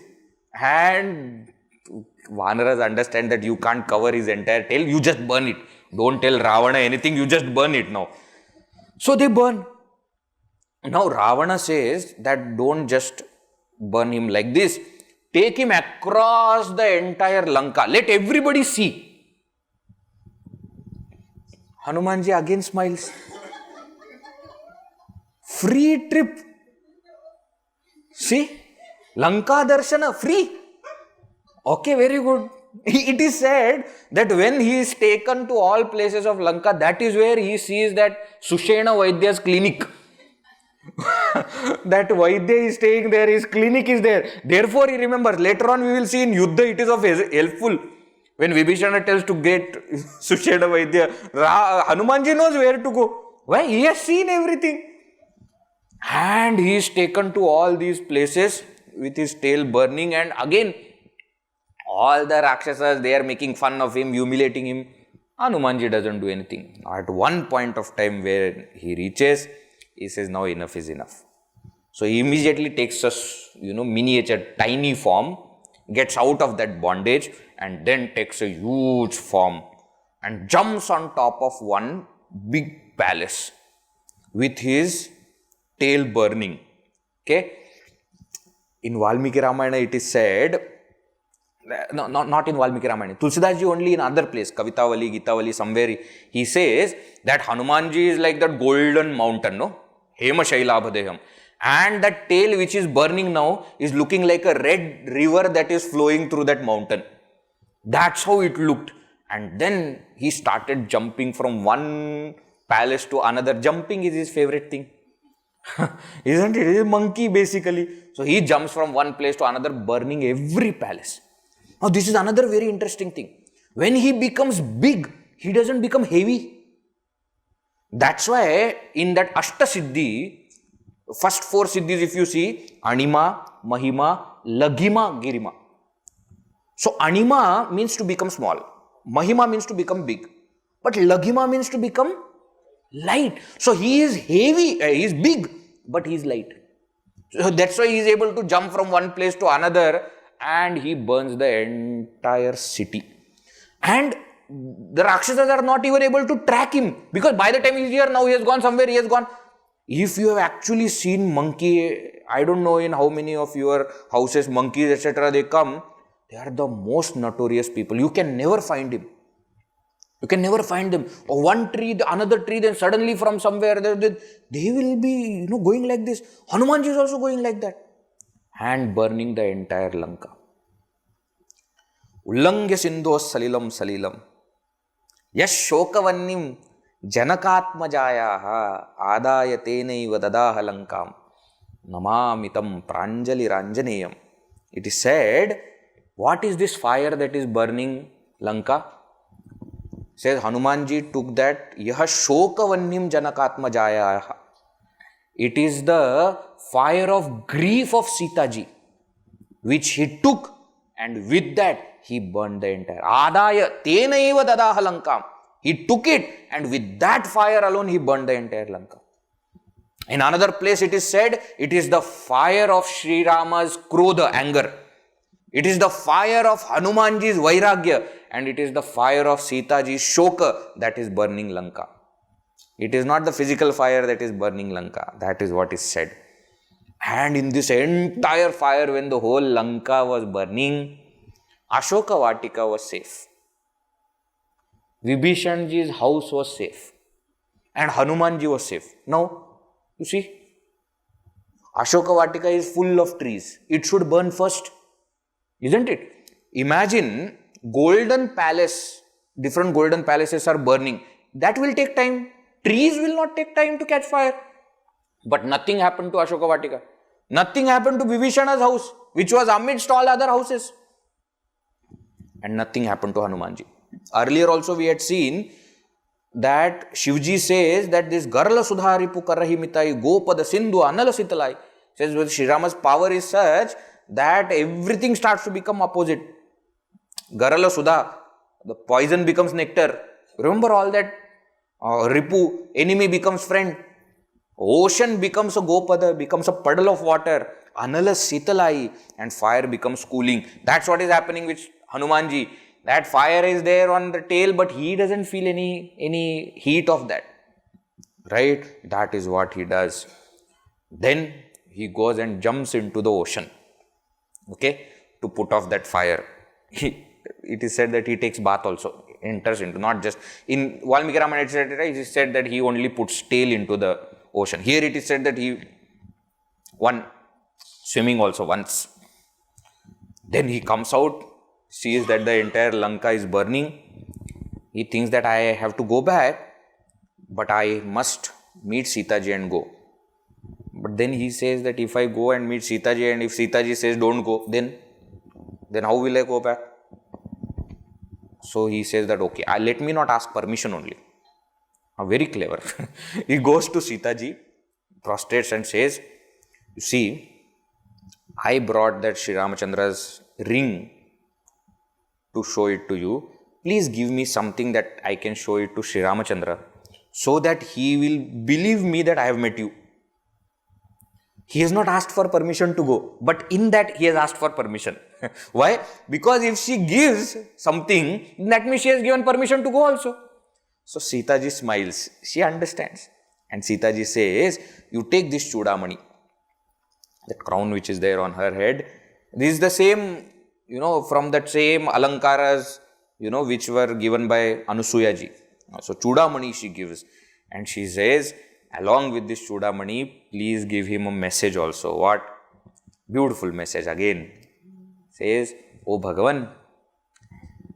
And Vanaras understand that you can't cover his entire tail, you just burn it. Don't tell Ravana anything, you just burn it now. So they burn. Now Ravana says that don't just burn him like this. Take him across the entire Lanka. Let everybody see. Hanumanji again smiles. Free trip. See? Lanka Darshana, free. Okay, very good. It is said that when he is taken to all places of Lanka, that is where he sees that Sushena Vaidya's clinic. That Vaidya is staying there, his clinic is there. Therefore he remembers. Later on we will see in Yuddha it is of helpful. When Vibhishana tells to get Sushena Vaidya, Hanumanji knows where to go. Why? He has seen everything. And he is taken to all these places with his tail burning, and again all the Rakshasas, they are making fun of him, humiliating him. Hanumanji doesn't do anything. At one point of time where he reaches, he says, now enough is enough. So he immediately takes a miniature, tiny form, gets out of that bondage, and then takes a huge form and jumps on top of one big palace with his tail burning. Okay? In Valmiki Ramayana it is said, no, not in Valmiki Ramayana, Tulsidas Ji only in other place, Kavitavali, Gitavali, somewhere he says that Hanumanji is like that golden mountain, no? Hema Shailabhadeham. And that tail which is burning now is looking like a red river that is flowing through that mountain. That's how it looked. And then he started jumping from one palace to another. Jumping is his favorite thing. Isn't it? He is a monkey basically. So he jumps from one place to another, burning every palace. Now this is another very interesting thing. When he becomes big, he doesn't become heavy. That's why in that Ashta Siddhi, first 4 Siddhis if you see, Anima, Mahima, Laghima, Girima. So Anima means to become small. Mahima means to become big. But Laghima means to become light. So he is heavy, he is big, but he is light. So that's why he is able to jump from one place to another and he burns the entire city. And the Rakshasas are not even able to track him because by the time he is here, now he has gone somewhere, he has gone. If you have actually seen monkey, I don't know in how many of your houses monkeys etc. they come, they are the most notorious people. You can never find him. You can never find them. Or one tree, the another tree, then suddenly from somewhere they will be going like this. Hanumanji is also going like that. And burning the entire Lanka. Ullangya sindhos salilam salilam. Yash shokavannim janakatmajayaha adaya tenaiva dadaha lankam namamitam pranjali ranjaneyam. It is said, what is this fire that is burning Lanka? Says Hanumanji took that yaha shokavannim janakatmajayaha. It is the fire of grief of Sita Ji, which he took, and with that he burned the entire. Adaya tenaiva dadaha lankam. He took it, and with that fire alone he burned the entire Lanka. In another place it is said, it is the fire of Sri Rama's krodha, anger. It is the fire of Hanumanji's vairagya, and it is the fire of Sita Ji's shoka that is burning Lanka. It is not the physical fire that is burning Lanka. That is what is said. And in this entire fire, when the whole Lanka was burning, Ashoka Vatika was safe. Vibhishanji's house was safe. And Hanumanji was safe. Now, you see, Ashoka Vatika is full of trees. It should burn first. Isn't it? Imagine golden palace, different golden palaces are burning. That will take time. Trees will not take time to catch fire. But nothing happened to Ashoka Vatika. Nothing happened to Vibhishana's house, which was amidst all other houses. And nothing happened to Hanumanji. Earlier also we had seen that Shivji says that this Garla Sudharipu Karahi Mitai Gopada Sindhu Anala Sitalai. Says with Sri Rama's power is such that everything starts to become opposite. Garala Sudha, the poison becomes nectar. Remember all that? Ripu, enemy becomes friend. Ocean becomes a Gopada, becomes a puddle of water. Anala Sitalai, and fire becomes cooling. That's what is happening with Hanumanji. That fire is there on the tail, but he doesn't feel any heat of that. Right? That is what he does. Then he goes and jumps into the ocean. Okay? To put off that fire. It is said that he takes bath also. Enters into, not just in Valmiki Ramayana, etc. It is said that he only puts tail into the ocean. Here it is said that he swimming also once. Then he comes out, sees that the entire Lanka is burning. He thinks that I have to go back, but I must meet Sita Ji and go. But then he says that if I go and meet Sita Ji, and if Sita Ji says don't go, then how will I go back? So he says that okay, let me not ask permission only. Very clever. He goes to Sita Ji, prostrates and says, you see, I brought that Sri Ramachandra's ring to show it to you, please give me something that I can show it to Sri Ramachandra so that he will believe me that I have met you. He has not asked for permission to go, but in that he has asked for permission. Why? Because if she gives something, that means she has given permission to go also. So Sita Ji smiles. She understands. And Sita Ji says, you take this chudamani, that crown which is there on her head. This is the same, from that same alankaras, which were given by Anusuya Ji. So chudamani she gives. And she says, along with this chudamani, please give him a message also. What? Beautiful message again. Says, O Bhagavan,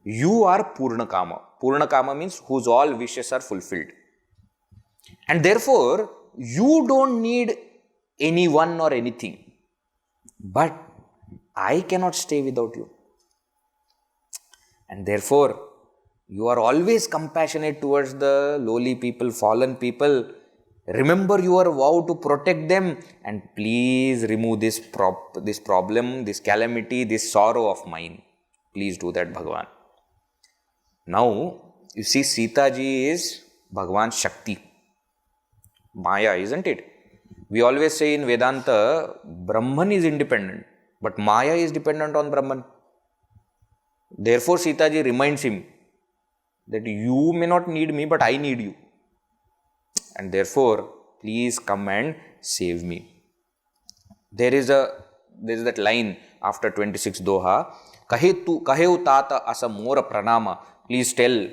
you are Purna Kama. Purna Kama means whose all wishes are fulfilled. And therefore, you don't need anyone or anything. But I cannot stay without you. And therefore, you are always compassionate towards the lowly people, fallen people. Remember your vow to protect them, and please remove this problem, this calamity, this sorrow of mine. Please do that, Bhagavan. Now, you see, Sita Ji is Bhagavan's Shakti. Maya, isn't it? We always say in Vedanta, Brahman is independent, but Maya is dependent on Brahman. Therefore, Sita Ji reminds him that you may not need me, but I need you. And therefore, please come and save me. There is that line after 26 Doha. Kaheu tata asa mora pranama. Please tell,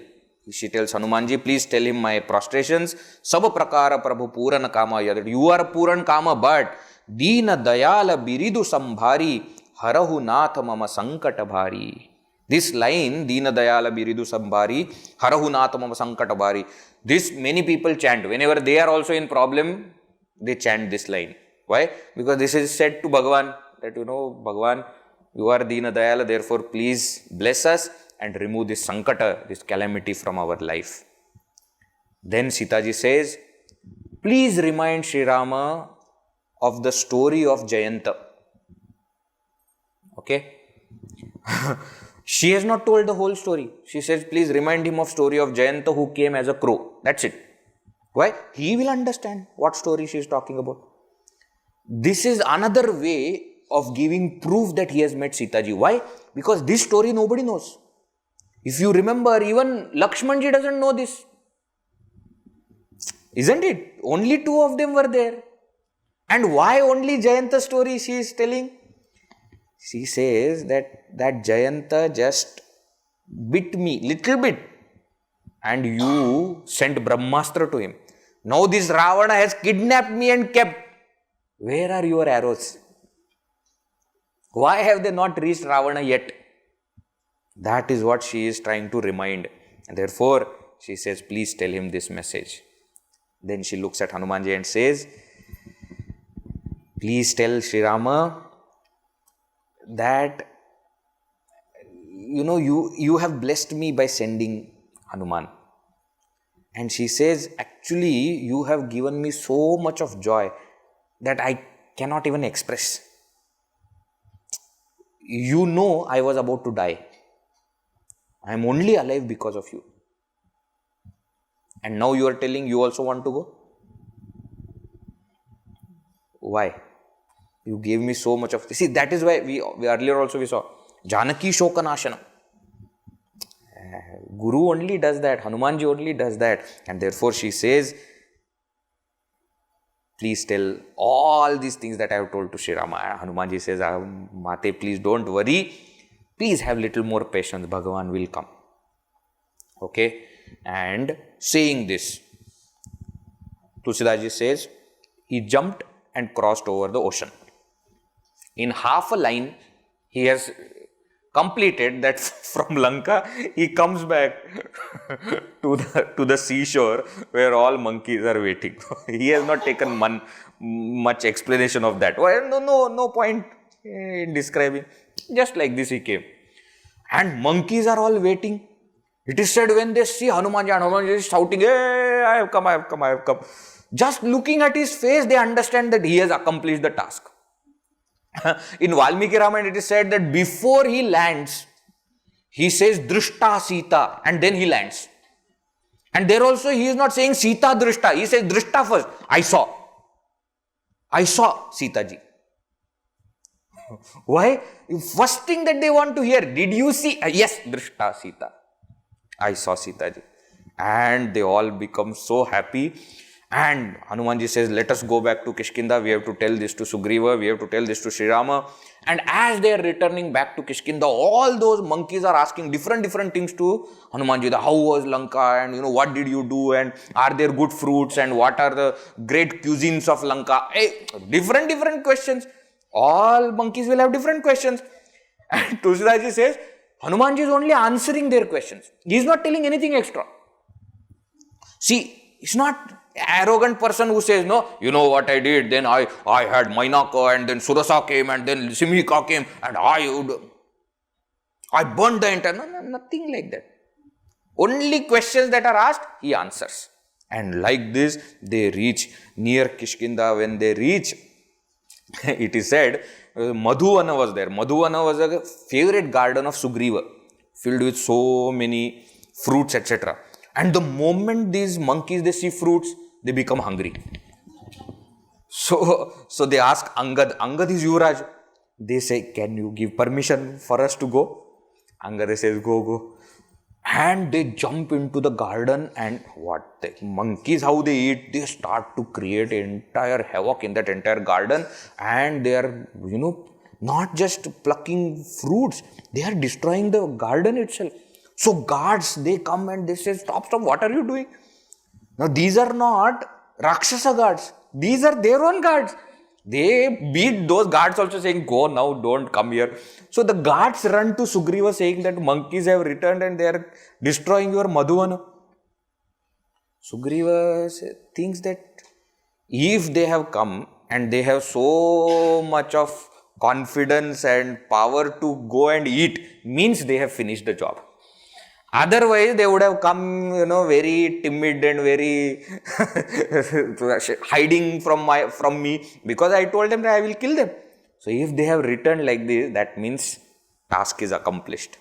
she tells Hanumanji, please tell him my prostrations. Sab prakara prabhu purana kama yad. You are Puran Kama, but Dina dayala biridu sambhari harahu nath mama sankata bhari. This line, Dina dayala biridu sambhari harahu nath mama sankata bhari. This many people chant. Whenever they are also in problem, they chant this line. Why? Because this is said to Bhagavan, that Bhagavan, you are Dina Dayala, therefore please bless us and remove this sankata, this calamity from our life. Then Sita Ji says, please remind Sri Rama of the story of Jayanta. Okay? She has not told the whole story. She says, please remind him of story of Jayanta who came as a crow. That's it. Why? He will understand what story she is talking about. This is another way of giving proof that he has met Sita Ji. Why? Because this story nobody knows. If you remember, even Lakshman Ji doesn't know this. Isn't it? Only two of them were there. And why only Jayanta story she is telling? She says that Jayanta just bit me little bit and you sent Brahmastra to him. Now this Ravana has kidnapped me and kept. Where are your arrows? Why have they not reached Ravana yet? That is what she is trying to remind. And therefore, she says, please tell him this message. Then she looks at Hanumanji and says, please tell Sri Rama that, you have blessed me by sending Hanuman. And she says, actually, you have given me so much of joy that I cannot even express. I was about to die. I am only alive because of you. And now you are telling you also want to go? Why? You gave me so much of this. See, that is why we earlier also we saw Janaki Shokanashana. Guru only does that. Hanumanji only does that. And therefore she says, please tell all these things that I have told to Sri Rama. Hanumanji says, Mate, please don't worry. Please have little more patience. Bhagavan will come. Okay. And saying this, Tulsidas Ji says, he jumped and crossed over the ocean. In half a line, he has completed that. From Lanka, he comes back to the seashore where all monkeys are waiting. He has not taken much explanation of that. Well, no point in describing. Just like this he came. And monkeys are all waiting. It is said when they see Hanumanji, and Hanumanji is shouting, hey, I have come. Just looking at his face, they understand that he has accomplished the task. In Valmiki Ramayana, it is said that before he lands, He says Drishta Sita and then he lands. And there also he is not saying Sita Drishta. He says Drishta first. I saw Sita Ji. Why? First thing that they want to hear, did you see? Yes, Drishta Sita. I saw Sita Ji. And they all become so happy. And Hanumanji says, let us go back to Kishkinda. We have to tell this to Sugriva. We have to tell this to Sri Rama. And as they are returning back to Kishkinda, all those monkeys are asking different things to Hanumanji. How was Lanka? And what did you do? And are there good fruits? And what are the great cuisines of Lanka? Different questions. All monkeys will have different questions. And Tulsidas Ji says, Hanumanji is only answering their questions. He is not telling anything extra. See, it's not arrogant person who says, no, you know what I did, then I had Mainaka, and then Surasa came, and then Simhika came, and I burned the entire, no, nothing like that. Only questions that are asked, he answers. And like this, they reach near Kishkinda. When they reach, it is said, Madhuvana was there. Madhuvana was a favorite garden of Sugriva, filled with so many fruits, etc. And the moment these monkeys, they see fruits, they become hungry. So they ask Angad. Angad is Yuvraj. They say, can you give permission for us to go? Angad says, go. And they jump into the garden, and what the monkeys, how they eat, they start to create entire havoc in that entire garden. And they are, not just plucking fruits, they are destroying the garden itself. So guards, they come and they say, stop, what are you doing? Now these are not Rakshasa guards. These are their own guards. They beat those guards also, saying, go now, don't come here. So the guards run to Sugriva saying that monkeys have returned and they are destroying your Madhuvana. Sugriva thinks that if they have come and they have so much of confidence and power to go and eat, means they have finished the job. Otherwise, they would have come, very timid and very hiding from me, because I told them that I will kill them. So if they have returned like this, that means task is accomplished.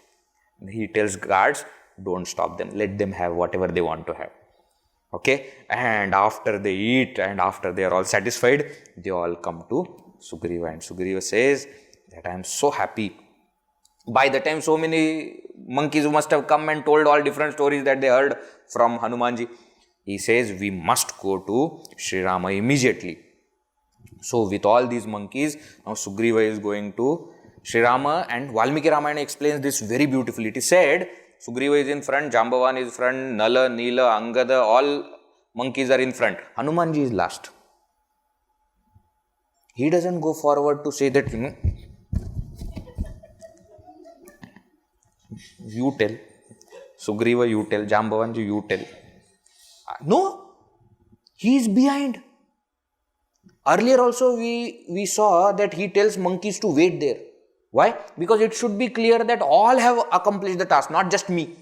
He tells guards, don't stop them. Let them have whatever they want to have. Okay. And after they eat and after they are all satisfied, they all come to Sugriva. And Sugriva says that I am so happy. By the time, so many monkeys must have come and told all different stories that they heard from Hanumanji. He says, we must go to Sri Rama immediately. So with all these monkeys, now Sugriva is going to Sri Rama, and Valmiki Ramayana explains this very beautifully. It is said, Sugriva is in front, Jambavan is in front, Nala, Nila, Angada, all monkeys are in front. Hanumanji is last. He doesn't go forward to say that, you tell. Sugriva, you tell. Jambavanji, you tell. No, he is behind. Earlier also we saw that he tells monkeys to wait there. Why? Because it should be clear that all have accomplished the task, not just me.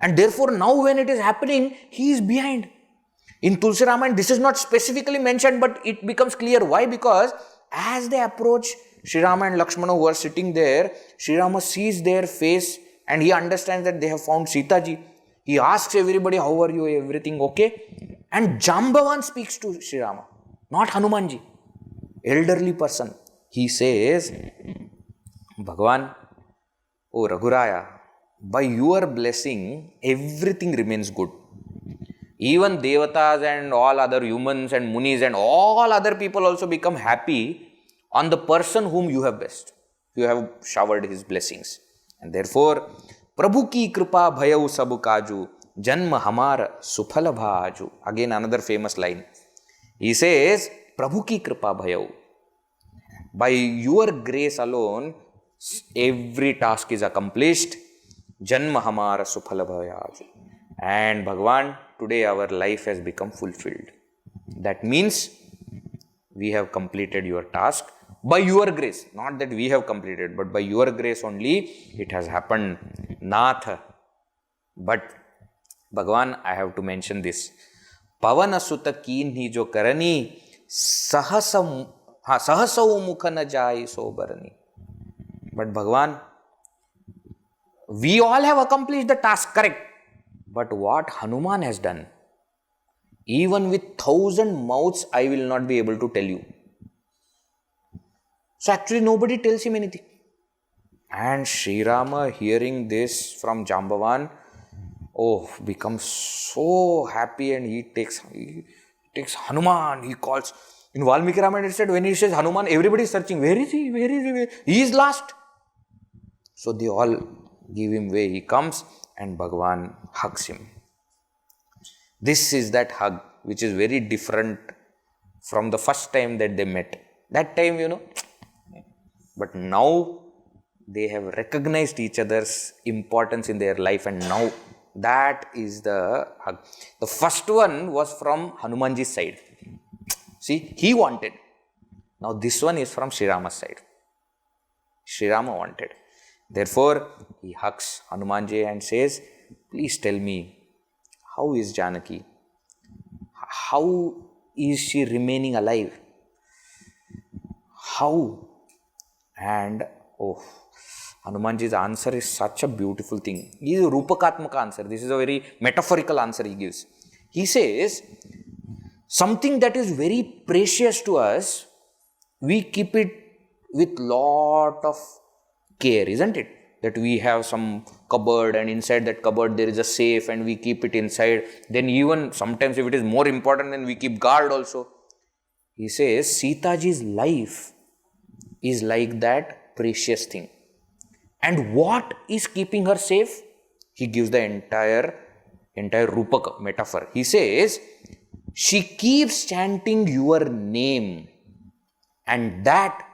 And therefore now when it is happening, he is behind. In Tulsi Ramayana, this is not specifically mentioned, but it becomes clear. Why? Because as they approach Sri Rama and Lakshmana who are sitting there, Sri Rama sees their face and he understands that they have found Sita Ji. He asks everybody, how are you? Everything okay? And Jambavan speaks to Sri Rama, not Hanumanji, elderly person. He says, Bhagavan, O Raghuraya, by your blessing, everything remains good. Even Devatas and all other humans and Munis and all other people also become happy on the person whom you have blessed. You have showered his blessings. And therefore, Prabhu ki kripa bhayau sabu kaju, janma hamara sufala bhaju. Again another famous line. He says, Prabhu ki kripa bhayau. By your grace alone, every task is accomplished. Janma hamara sufala bhaju. And Bhagavan, today our life has become fulfilled. That means we have completed your task. By your grace, not that we have completed, but by your grace only it has happened. Nath. But Bhagavan, I have to mention this. Pavana sutta keenhi jo karani sahasau mukha na jai so barani. But Bhagavan, We all have accomplished the task, correct. But what Hanuman has done, even with 1,000 mouths, I will not be able to tell you. So actually nobody tells him anything. And Sri Rama, hearing this from Jambavan, becomes so happy, and he takes Hanuman. He calls. In Valmiki Ramayana it said, when he says Hanuman, everybody is searching. Where is he? Where is he? He is lost. So they all give him way. He comes and Bhagavan hugs him. This is that hug which is very different from the first time that they met. That time, but now they have recognized each other's importance in their life, and now that is the hug. The first one was from Hanumanji's side. See, he wanted. Now this one is from Sri Rama's side. Sri Rama wanted. Therefore, he hugs Hanumanji and says, please tell me, how is Janaki? How is she remaining alive? How? And Hanumanji's answer is such a beautiful thing. He is a Rupakatmaka answer. This is a very metaphorical answer he gives. He says, something that is very precious to us, we keep it with lot of care, isn't it? That we have some cupboard, and inside that cupboard there is a safe, and we keep it inside. Then even sometimes if it is more important, then we keep guard also. He says, Sita Ji's life is like that precious thing. And what is keeping her safe? He gives the entire Rupaka metaphor. He says, she keeps chanting your name, and that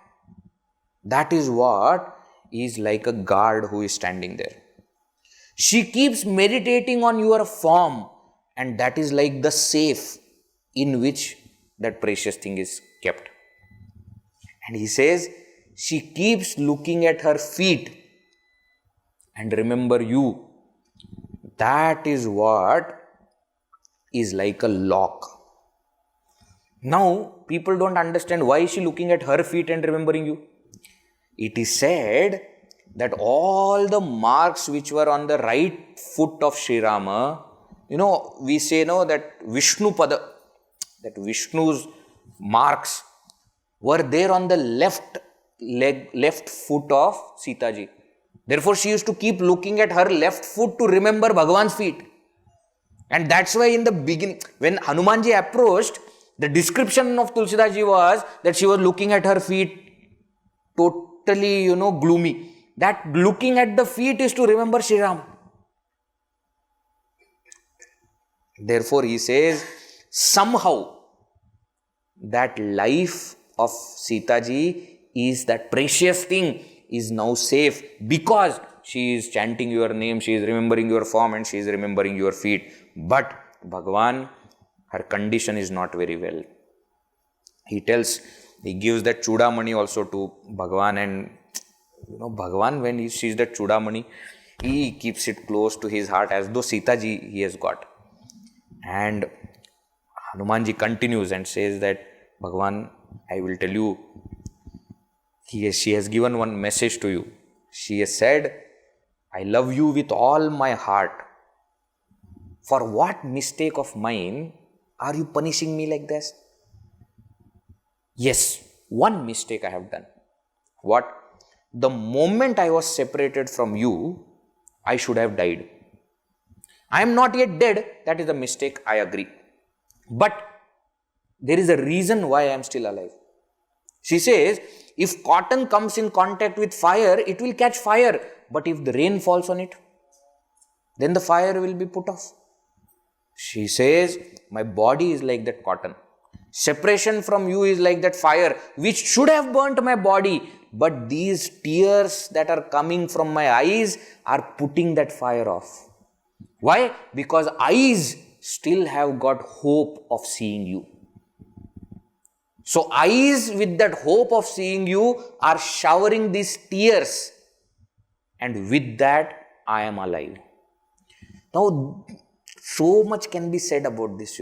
is what is like a guard who is standing there. She keeps meditating on your form, and that is like the safe in which that precious thing is kept. And he says, she keeps looking at her feet and remember you. That is what is like a lock. Now, people don't understand why is she looking at her feet and remembering you. It is said that all the marks which were on the right foot of Sri Rama, we say that Vishnu Pada, that Vishnu's marks were there on the left foot of Sita Ji. Therefore, she used to keep looking at her left foot to remember Bhagavan's feet. And that's why in the beginning, when Hanumanji approached, the description of Tulsidas Ji was that she was looking at her feet totally, gloomy. That looking at the feet is to remember Sri Ram. Therefore, he says, somehow that life of Sita Ji is that precious thing is now safe because she is chanting your name, she is remembering your form, and she is remembering your feet. But Bhagavan, her condition is not very well. He gives that Chudamani also to Bhagavan, and Bhagavan, when he sees that Chudamani, he keeps it close to his heart as though Sita Ji he has got. And Hanumanji continues and says that, Bhagavan, I will tell you, she has given one message to you. She has said, I love you with all my heart. For what mistake of mine are you punishing me like this? Yes, one mistake I have done. What? The moment I was separated from you, I should have died. I am not yet dead. That is a mistake, I agree. But there is a reason why I am still alive. She says, if cotton comes in contact with fire, it will catch fire. But if the rain falls on it, then the fire will be put off. She says, my body is like that cotton. Separation from you is like that fire, which should have burnt my body. But these tears that are coming from my eyes are putting that fire off. Why? Because eyes still have got hope of seeing you. So eyes with that hope of seeing you are showering these tears. And with that, I am alive. Now, so much can be said about this,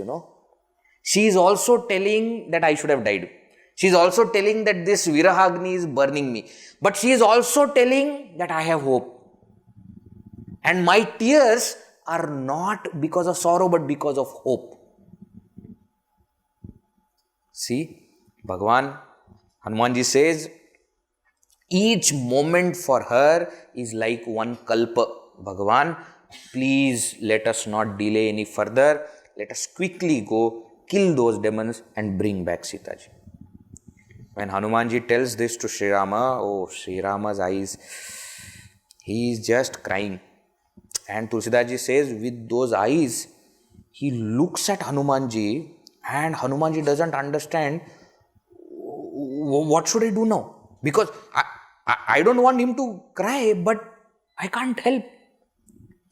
She is also telling that I should have died. She is also telling that this Virahagni is burning me. But she is also telling that I have hope. And my tears are not because of sorrow, but because of hope. See, Bhagavan, Hanumanji says, each moment for her is like one kalpa. Bhagavan, please let us not delay any further. Let us quickly go, kill those demons and bring back Sita Ji. When Hanumanji tells this to Sri Rama, oh, Sri Rama's eyes, he is just crying. And Tulsidas Ji says, with those eyes, he looks at Hanumanji and Hanumanji doesn't understand, what should I do now? Because I don't want him to cry, but I can't help.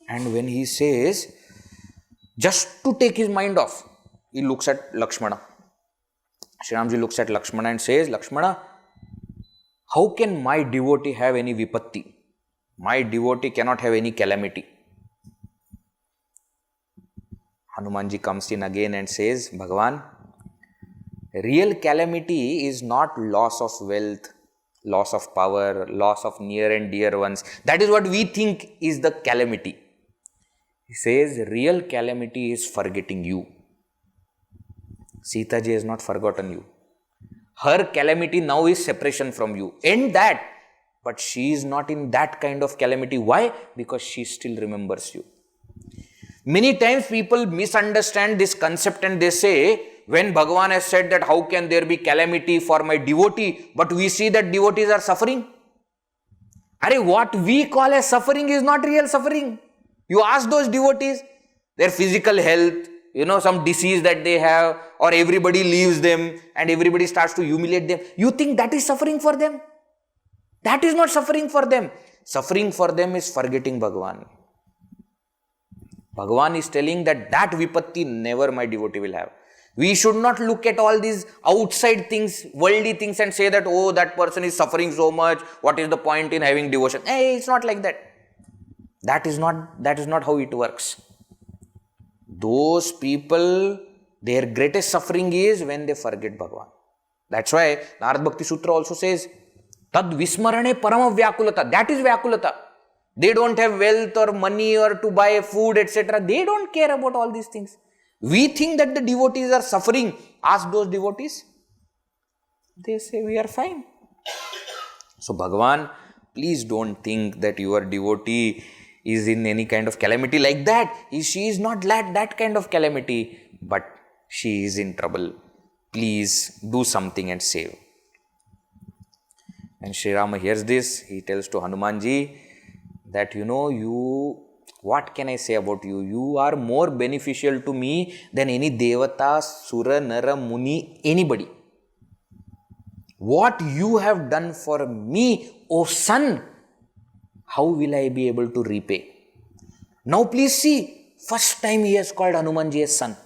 And when he says, just to take his mind off, he looks at Lakshmana. Sri Ramji looks at Lakshmana and says, Lakshmana, how can my devotee have any vipatti? My devotee cannot have any calamity. Hanumanji comes in again and says, Bhagavan, real calamity is not loss of wealth, loss of power, loss of near and dear ones. That is what we think is the calamity. He says, real calamity is forgetting you. Sita Ji has not forgotten you. Her calamity now is separation from you. End that. But she is not in that kind of calamity. Why? Because she still remembers you. Many times people misunderstand this concept and they say, when Bhagavan has said that how can there be calamity for my devotee, but we see that devotees are suffering. What we call as suffering is not real suffering. You ask those devotees, their physical health, some disease that they have, or everybody leaves them and everybody starts to humiliate them. You think that is suffering for them? That is not suffering for them. Suffering for them is forgetting Bhagavan. Bhagavan is telling that vipatti never my devotee will have. We should not look at all these outside things, worldly things and say that, oh, that person is suffering so much. What is the point in having devotion? It's not like that. That is not how it works. Those people, their greatest suffering is when they forget Bhagavan. That's why Narad Bhakti Sutra also says, Tad Vismarane Parama Vyakulata. That is Vyakulata. They don't have wealth or money or to buy food, etc. They don't care about all these things. We think that the devotees are suffering. Ask those devotees. They say, we are fine. So Bhagavan, please don't think that your devotee is in any kind of calamity like that. She is not that kind of calamity, but she is in trouble. Please do something and save. And Sri Rama hears this. He tells to Hanumanji that, what can I say about you? You are more beneficial to me than any Devata, Sura, Nara, Muni, anybody. What you have done for me, O son, how will I be able to repay? Now please see, first time he has called Hanumanji as son.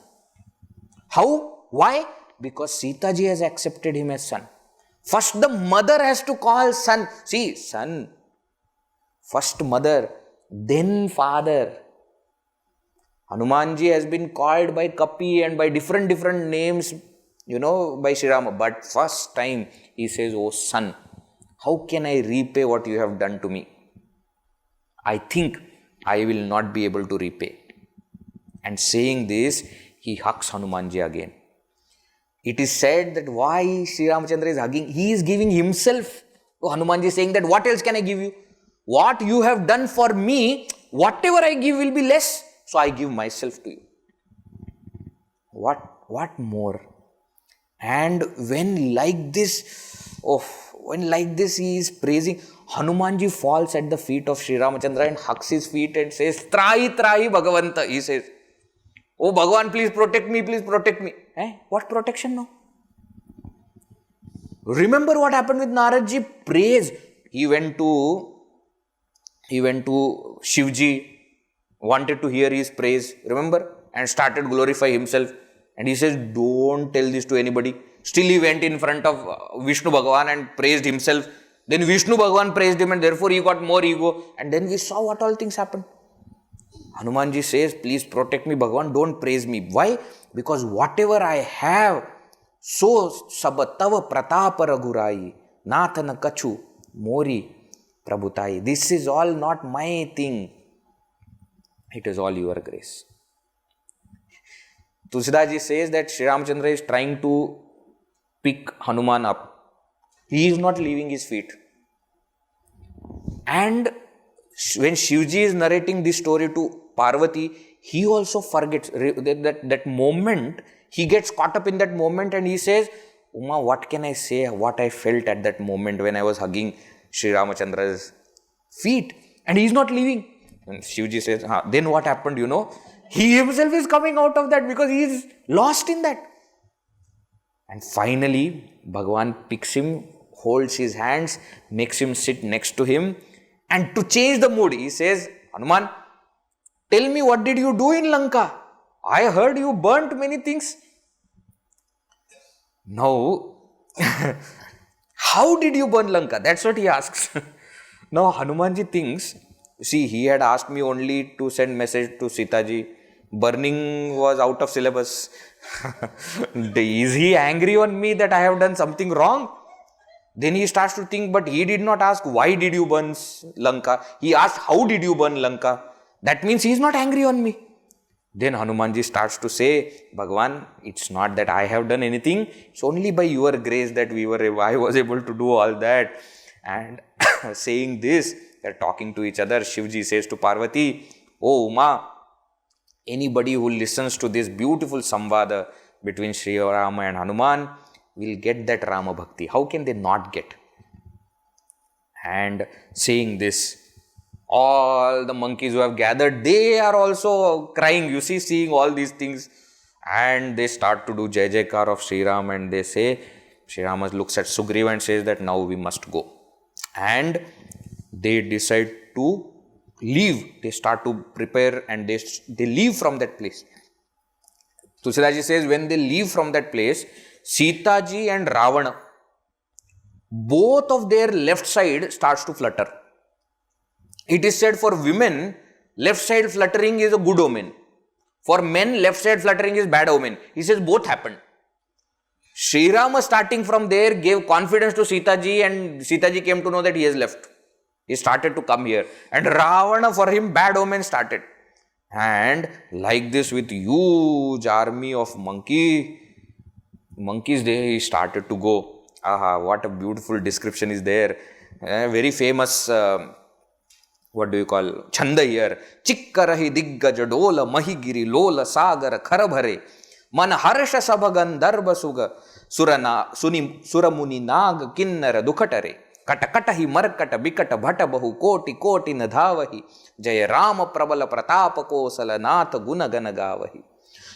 How? Why? Because Sita Ji has accepted him as son. First the mother has to call son. See, son, first mother, then father. Hanumanji has been called by Kapi and by different names, by Sri Rama. But first time he says, oh son, how can I repay what you have done to me? I think I will not be able to repay. And saying this, he hugs Hanumanji again. It is said that why Sri Ramachandra is hugging, he is giving himself to Hanumanji, saying that what else can I give you? What you have done for me, whatever I give will be less, so I give myself to you. What more? And when like this he is praising, Hanumanji falls at the feet of Sri Ramachandra and hugs his feet and says, Trahi Bhagavanta. He says, oh Bhagavan, please protect me. What protection now? Remember what happened with Naradji? Praise. He went to Shivji, wanted to hear his praise, remember? And started glorify himself. And he says, don't tell this to anybody. Still he went in front of Vishnu Bhagavan and praised himself. Then Vishnu Bhagavan praised him and therefore he got more ego. And then we saw what all things happened. Hanumanji says, please protect me Bhagavan, don't praise me. Why? Because whatever I have, so sabatava pratapa ragurai, nathana kachu, mori prabhutai. This is all not my thing. It is all your grace. Tulsidas Ji says that Sri Ramachandra is trying to pick Hanuman up. He is not leaving his feet. And when Shivji is narrating this story to Parvati, he also forgets that moment. He gets caught up in that moment and he says, Uma, what can I say? What I felt at that moment when I was hugging Sri Ramachandra's feet. And he is not leaving. And Shivji says, then what happened, He himself is coming out of that because he is lost in that. And finally, Bhagavan picks him, holds his hands, makes him sit next to him. And to change the mood, he says, Hanuman, tell me, what did you do in Lanka? I heard you burnt many things. Now, how did you burn Lanka? That's what he asks. Now, Hanumanji thinks, see, he had asked me only to send message to Sita Ji. Burning was out of syllabus. Is he angry on me that I have done something wrong? Then he starts to think, but he did not ask, why did you burn Lanka? He asked, how did you burn Lanka? That means he is not angry on me. Then Hanumanji starts to say, Bhagavan, it's not that I have done anything. It's only by your grace that I was able to do all that. And saying this, they're talking to each other. Shivji says to Parvati, Oh Uma, anybody who listens to this beautiful samvada between Sri Rama and Hanuman will get that Rama Bhakti. How can they not get? And saying this, all the monkeys who have gathered, they are also crying, seeing all these things. And they start to do Jai Jaikar of Sri Ram and they say, Sri Rama looks at Sugriva and says that now we must go. And they decide to leave. They start to prepare and they leave from that place. Tulsidas Ji says when they leave from that place, Sita Ji and Ravana, both of their left side starts to flutter. It is said for women, left side fluttering is a good omen. For men, left side fluttering is bad omen. He says both happened. Sri Rama starting from there gave confidence to Sita Ji and Sita Ji came to know that he has left. He started to come here. And Ravana, for him, bad omen started. And like this with huge army of monkeys, he started to go. What a beautiful description is there. Very famous, Chanda here. Chikkarahi diggaja dola mahigiri lola sagara kharabhare. Man harsha sabhagan darba suga suramuni nag kinnara dukhatare. Katakatahi markata bikata bhata bahu koti koti nadhavahi. Jaya Rama prabala pratapa kosala natha gunagana gavahi.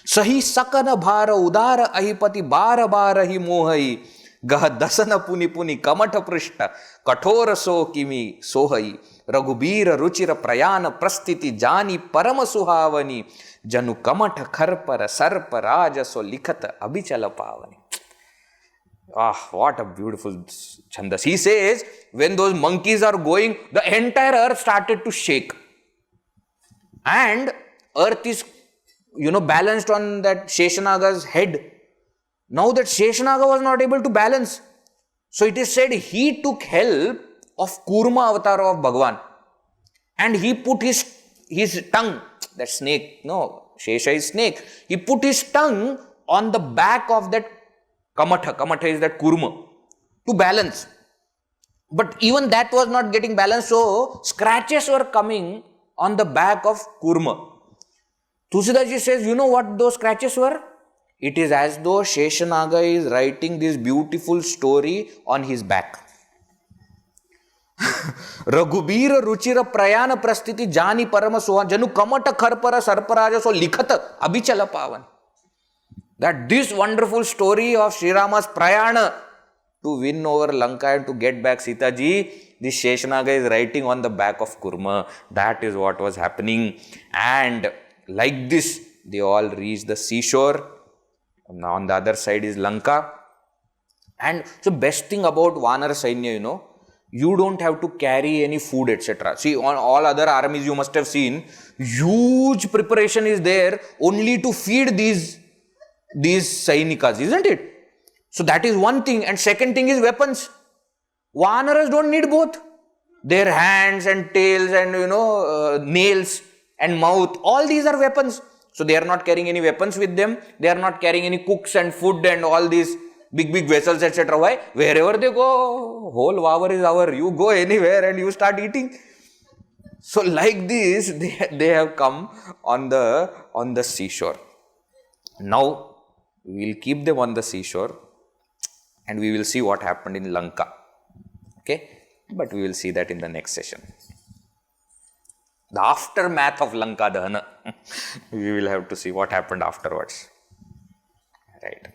Sahi sakana bhara udara ahipati bara barahi mohai. Gah dasana puni puni kamata prishta kathora so kimi sohai. Raghubira ruchira prayana prastiti jani parama suhavani. Janu kamata kharpara sarpa raja so likhata abhichala pavani. What a beautiful chandas. He says, when those monkeys are going, the entire earth started to shake. And earth is, balanced on that Sheshanaga's head. Now that Sheshanaga was not able to balance. So it is said he took help of Kurma avatar of Bhagavan. And he put his tongue, that snake, Shesha is snake. He put his tongue on the back of that Kamatha. Kamatha is that Kurma, to balance. But even that was not getting balanced, so scratches were coming on the back of Kurma. Tulsidas Ji says, you know what those scratches were? It is as though Sheshanaga is writing this beautiful story on his back. Raghubira ruchira prayana prastiti jani parama soha janu kamata kharpara sarparaja so likhata abhichala pavan. That this wonderful story of Sri Rama's prayana to win over Lanka and to get back Sita Ji, this Sheshanaga is writing on the back of Kurma. That is what was happening. And like this, they all reached the seashore. Now on the other side is Lanka. And so best thing about Vanar Sainya, you don't have to carry any food, etc. See, on all other armies you must have seen, huge preparation is there only to feed these Sainikas, isn't it? So that is one thing. And second thing is weapons. Vanaras don't need both. Their hands and tails and, nails and mouth, all these are weapons. So they are not carrying any weapons with them. They are not carrying any cooks and food and all these big vessels, etc. Why? Wherever they go, whole Vavar is our. You go anywhere and you start eating. So like this, they have come on the seashore. Now we will keep them on the seashore and we will see what happened in Lanka. Okay, but we will see that in the next session. The aftermath of Lanka Dahana. We will have to see what happened afterwards. Right.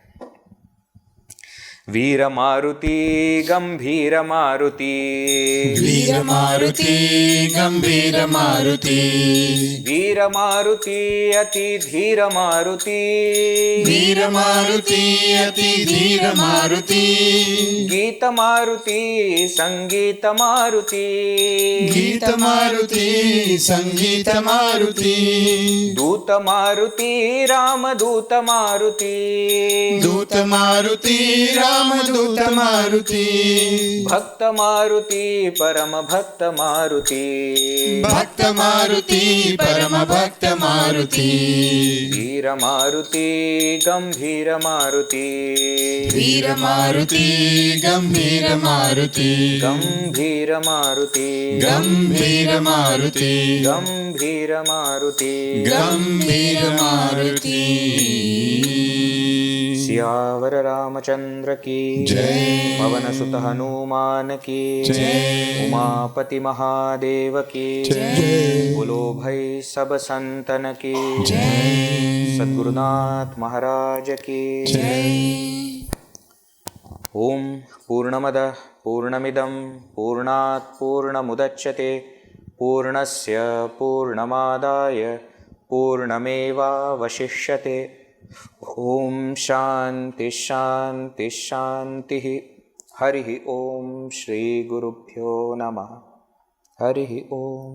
Veera Maruti Gambhira Maruti. Veera Maruti Gambhira Maruti. Veera Maruti Ati Dhira Maruti. Veera Maruti Ati Dhira Maruti. Gita Maruti Sangita Maruti. Gita Maruti Sangita Maruti. Duta Maruti Rama Duta Maruti. Duta Maruti Ramaduta Maruti. Bhakta Maruti Parama Bhakta Maruti. Bhakta Maruti Parama Bhakta Maruti. Veera Maruti Gambhira Maruti. Veera Maruti Gambhira Maruti. Gambhira Maruti. Gambhira Maruti. Gambhira Maruti. Gambhira Maruti. Siyavar Ramchandra की जय। पवन सुत हनुमान की जय। उमापति महादेव की जय। बोलो भाई सब संतन की जय। सद्गुरुनाथ महाराज की जय। ओम पूर्णमद पूर्णमिदं पूर्णात् पूर्णमुदच्यते पूर्णस्य पूर्णमादाय पूर्णमेवावशिष्यते। ओम शांति शांति शांति। हरि ओम श्री गुरुभ्यो नमः। हरि ओम।